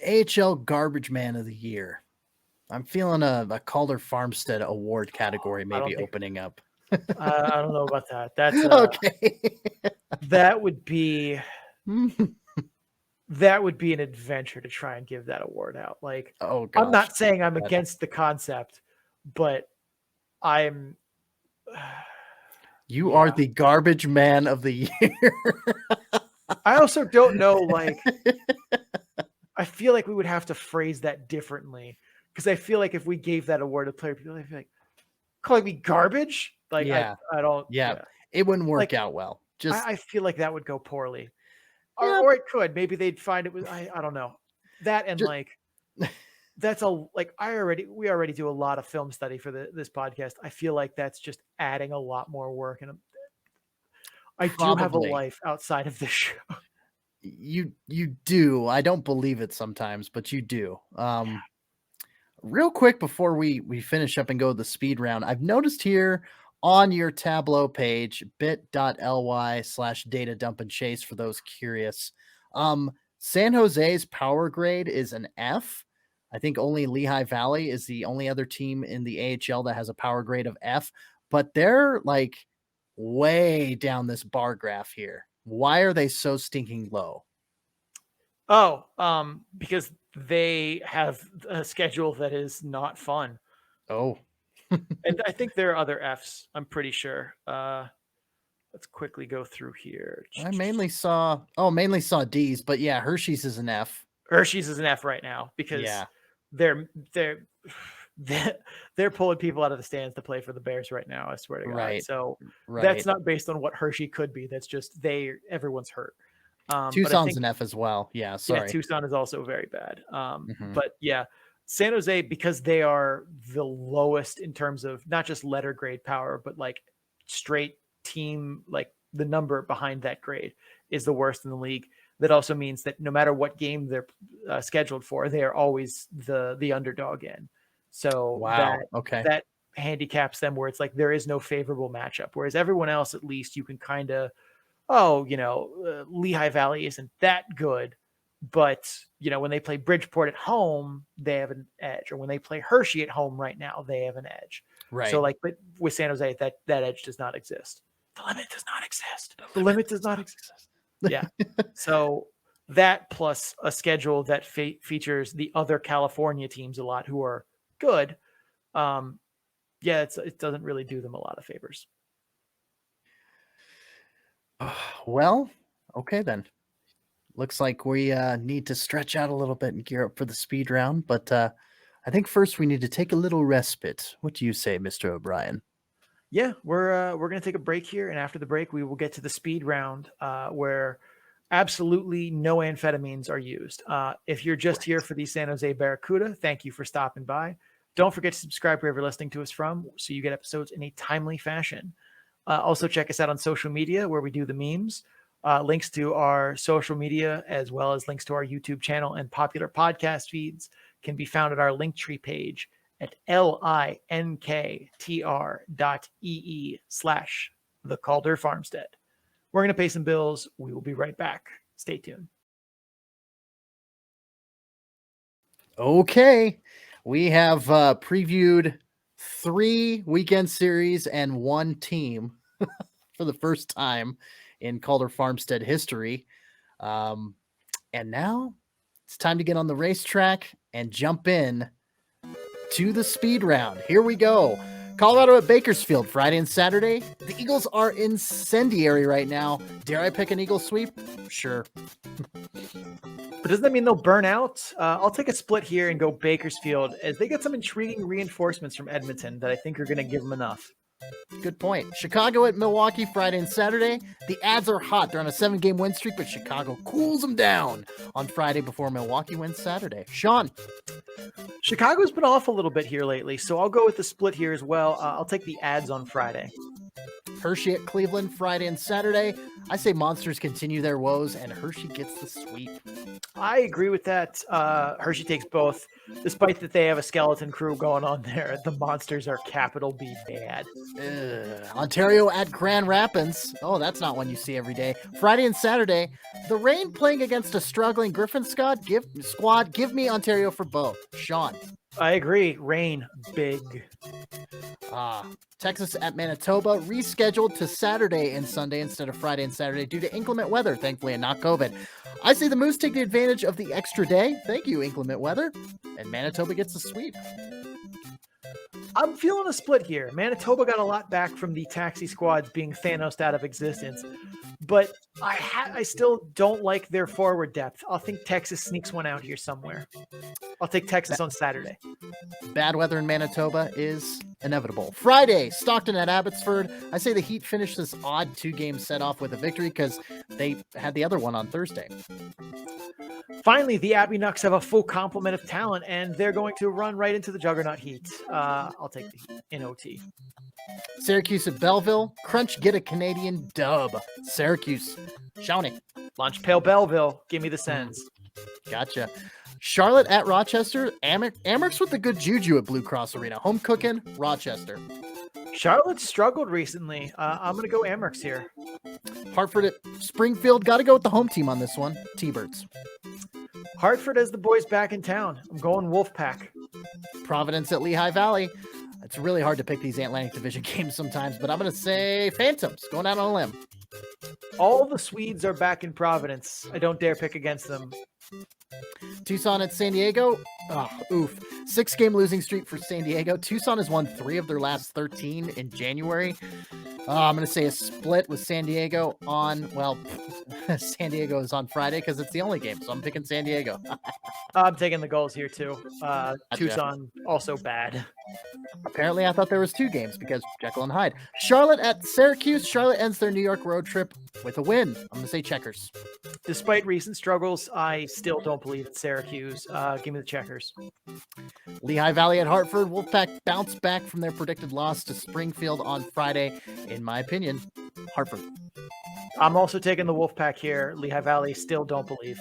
AHL Garbage Man of the Year. I'm feeling a Calder Farmstead award category maybe opening up. I don't know about that. That's okay. That would be an adventure to try and give that award out. Oh, gosh. I'm not saying I'm against the concept, but I'm. You are the Garbage Man of the Year. I also don't know. I feel like we would have to phrase that differently, because I feel like if we gave that award to player, people would be like, calling me garbage. I don't. Yeah, it wouldn't work out well. I feel like that would go poorly, or it could. Maybe they'd find it was. I don't know that, and that's we already do a lot of film study for this podcast. I feel like that's just adding a lot more work, and I do have a life outside of this show. You do. I don't believe it sometimes, but you do. Real quick before we finish up and go to the speed round, I've noticed here on your Tableau page, bit.ly/data dump and chase for those curious. San Jose's power grade is an F. I think only Lehigh Valley is the only other team in the AHL that has a power grade of F, but they're way down this bar graph here. Why are they so stinking low? Because they have a schedule that is not fun. Oh. And I think there are other Fs, I'm pretty sure. Let's quickly go through here. I mainly saw D's, but yeah, Hershey's is an F. Hershey's is an F right now because they're pulling people out of the stands to play for the Bears right now. I swear to God. Right. So that's not based on what Hershey could be. That's just everyone's hurt. Tucson's an F as well. Yeah, sorry. Yeah, Tucson is also very bad. But yeah, San Jose, because they are the lowest in terms of not just letter grade power, but like straight team, like the number behind that grade is the worst in the league. That also means that no matter what game they're scheduled for, they are always the underdog in. So that handicaps them where it's like there is no favorable matchup. Whereas everyone else, at least you can kind of, Lehigh Valley isn't that good, but when they play Bridgeport at home, they have an edge. Or when they play Hershey at home right now, they have an edge. Right. So but with San Jose, that edge does not exist. The limit does not exist. The limit does not exist. Yeah. So that plus a schedule that features the other California teams a lot who are good. It doesn't really do them a lot of favors. Well, okay then. Looks like we need to stretch out a little bit and gear up for the speed round, but I think first we need to take a little respite. What do you say, Mr. O'Brien? Yeah, we're going to take a break here, and after the break, we will get to the speed round where absolutely no amphetamines are used. If you're just here for the San Jose Barracuda, thank you for stopping by. Don't forget to subscribe wherever you're listening to us from so you get episodes in a timely fashion. Also, check us out on social media where we do the memes. Links to our social media as well as links to our YouTube channel and popular podcast feeds can be found at our Linktree page at linktr.ee/the Calder Farmstead. We're going to pay some bills. We will be right back. Stay tuned. Okay. We have previewed 3 weekend series and 1 team for the first time in Calder Farmstead history. And now it's time to get on the racetrack and jump in to the speed round. Here we go. Colorado at Bakersfield, Friday and Saturday. The Eagles are incendiary right now. Dare I pick an Eagles sweep? Sure. But doesn't that mean they'll burn out? I'll take a split here and go Bakersfield as they get some intriguing reinforcements from Edmonton that I think are going to give them enough. Good point. Chicago at Milwaukee, Friday and Saturday. The Ads are hot. They're on a 7-game win streak, but Chicago cools them down on Friday before Milwaukee wins Saturday. Sean. Chicago's been off a little bit here lately, so I'll go with the split here as well. I'll take the Ads on Friday. Hershey at Cleveland, Friday and Saturday. I say Monsters continue their woes, and Hershey gets the sweep. I agree with that. Hershey takes both. Despite that they have a skeleton crew going on there, the Monsters are capital B bad. Ontario at Grand Rapids. Oh, that's not one you see every day. Friday and Saturday. The Reign playing against a struggling Griffin squad. Give me Ontario for both. Sean. I agree. Reign, big. Texas at Manitoba, rescheduled to Saturday and Sunday instead of Friday and Saturday due to inclement weather, thankfully, and not COVID. I say the Moose take the advantage of the extra day. Thank you, inclement weather. And Manitoba gets the sweep. I'm feeling a split here. Manitoba got a lot back from the taxi squads being Thanos'd out of existence, but I still don't like their forward depth. I'll think Texas sneaks one out here somewhere. I'll take Texas on Saturday. Bad weather in Manitoba is inevitable. Friday, Stockton at Abbotsford. I say the Heat finish this odd 2-game set off with a victory because they had the other one on Thursday. Finally, the Abbey Nucks have a full complement of talent, and they're going to run right into the Juggernaut Heat. I'll take the Heat in OT. Syracuse at Belleville. Crunch get a Canadian dub. Syracuse. Shawnee. Lunch Pail Belleville. Give me the Sens. Gotcha. Charlotte at Rochester. Amerks with the good juju at Blue Cross Arena. Home cooking, Rochester. Charlotte struggled recently. I'm going to go Amerks here. Hartford at Springfield. Got to go with the home team on this one. T-Birds. Hartford has the boys back in town. I'm going Wolfpack. Providence at Lehigh Valley. It's really hard to pick these Atlantic Division games sometimes, but I'm going to say Phantoms. Going out on a limb. All the Swedes are back in Providence. I don't dare pick against them. Tucson at San Diego. 6-game losing streak for San Diego. Tucson has won 3 of their last 13 in January. I'm going to say a split with San Diego on, well, San Diego is on Friday because it's the only game, so I'm picking San Diego. I'm taking the goals here too. Tucson also bad. Apparently, I thought there was 2 games because Jekyll and Hyde. Charlotte at Syracuse. Charlotte ends their New York road trip with a win. I'm going to say checkers. Despite recent struggles, I still don't believe it's Syracuse. Give me the checkers. Lehigh Valley at Hartford. Wolfpack bounce back from their predicted loss to Springfield on Friday. In my opinion, Hartford. I'm also taking the Wolfpack here. Lehigh Valley, still don't believe.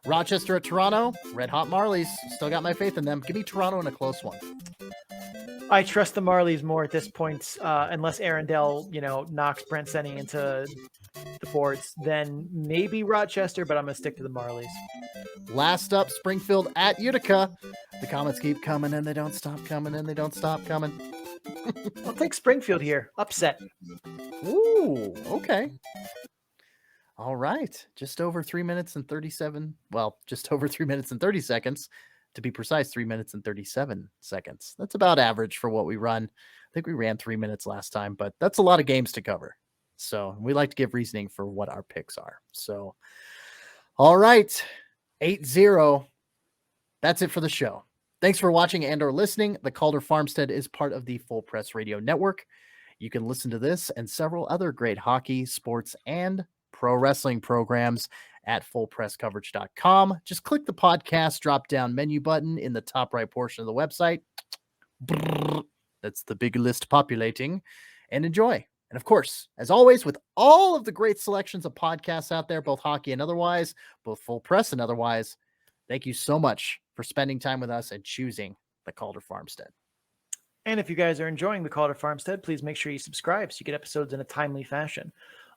Rochester at Toronto. Red Hot Marlies. Still got my faith in them. Give me Toronto in a close one. I trust the Marlies more at this point, unless Arundel, knocks Brent Senning into the boards. Then maybe Rochester, but I'm going to stick to the Marlies. Last up, Springfield at Utica. The Comets keep coming and they don't stop coming and they don't stop coming. I'll take Springfield here. Upset. Ooh, okay. All right. Just over 3 minutes and 37. Well, just over 3 minutes and 30 seconds. To be precise, 3 minutes and 37 seconds. That's about average for what we run. I think we ran 3 minutes last time, but that's a lot of games to cover. So we like to give reasoning for what our picks are. So, all right. 8-0. That's it for the show. Thanks for watching and or listening. The Calder Farmstead is part of the Full Press Radio Network. You can listen to this and several other great hockey, sports, and pro wrestling programs at fullpresscoverage.com. Just click the podcast drop-down menu button in the top right portion of the website. That's the big list populating. And enjoy. And of course, as always, with all of the great selections of podcasts out there, both hockey and otherwise, both Full Press and otherwise, thank you so much for spending time with us and choosing the Calder Farmstead. And if you guys are enjoying the Calder Farmstead, please make sure you subscribe so you get episodes in a timely fashion.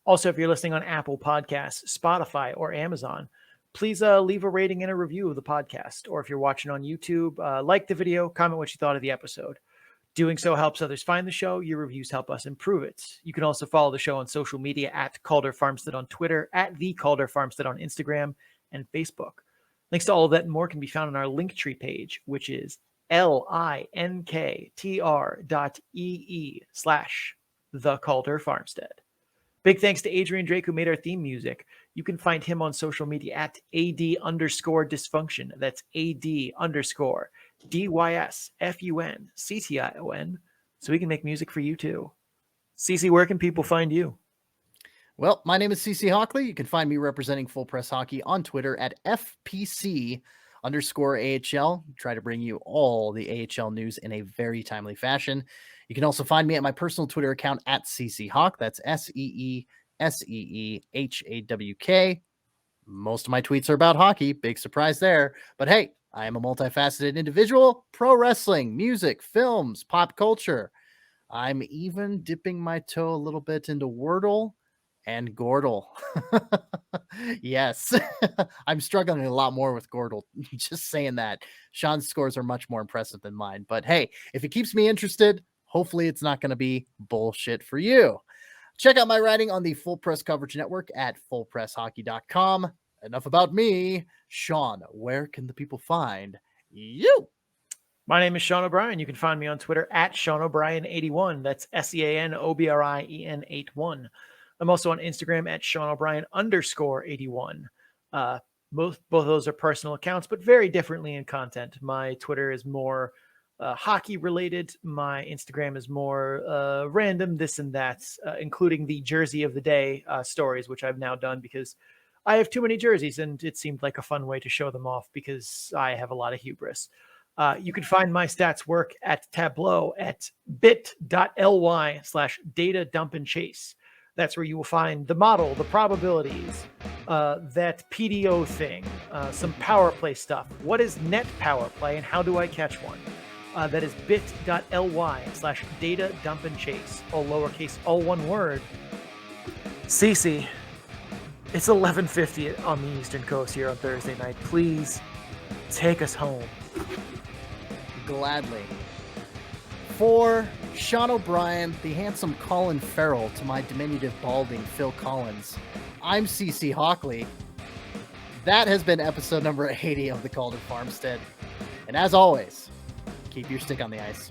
Also, if you're listening on Apple Podcasts, Spotify, or Amazon, please leave a rating and a review of the podcast. Or if you're watching on YouTube, like the video, comment what you thought of the episode. Doing so helps others find the show. Your reviews help us improve it. You can also follow the show on social media at Calder Farmstead on Twitter, at The Calder Farmstead on Instagram and Facebook. Links to all of that and more can be found on our Linktree page, which is linktr.ee/The Calder Farmstead. Big thanks to Adrian Drake, who made our theme music. You can find him on social media at AD_dysfunction. That's AD_DYSFUNCTION. So we can make music for you too. CC, where can people find you? Well, my name is CC Hockley. You can find me representing Full Press Hockey on Twitter at FPC_AHL. Try to bring you all the AHL news in a very timely fashion. You can also find me at my personal Twitter account at CCHawk. That's SEESEEHAWK. Most of my tweets are about hockey. Big surprise there. But hey, I am a multifaceted individual. Pro wrestling, music, films, pop culture. I'm even dipping my toe a little bit into Wordle and Gordle. Yes, I'm struggling a lot more with Gordle. Just saying that. Sean's scores are much more impressive than mine. But hey, if it keeps me interested, hopefully it's not going to be bullshit for you. Check out my writing on the Full Press Coverage Network at fullpresshockey.com. Enough about me. Sean, where can the people find you? My name is Sean O'Brien. You can find me on Twitter at Sean O'Brien81. That's SEANOBRIEN81. I'm also on Instagram at Sean O'Brien_81. Both of those are personal accounts, but very differently in content. My Twitter is more hockey related. My Instagram is more random, this and that, including the jersey of the day stories, which I've now done because I have too many jerseys and it seemed like a fun way to show them off because I have a lot of hubris. You can find my stats work at Tableau at bit.ly/data-dump-and-chase. That's where you will find the model, the probabilities, that PDO thing, some power play stuff. What is net power play and how do I catch one? That is bit.ly/data-dump-and-chase, all lowercase, all one word. Cece, it's 11:50 on the Eastern Coast here on Thursday night. Please take us home. Gladly. For Sean O'Brien, the handsome Colin Farrell, to my diminutive balding Phil Collins, I'm CC Hockley. That has been episode number 80 of the Calder Farmstead. And as always, keep your stick on the ice.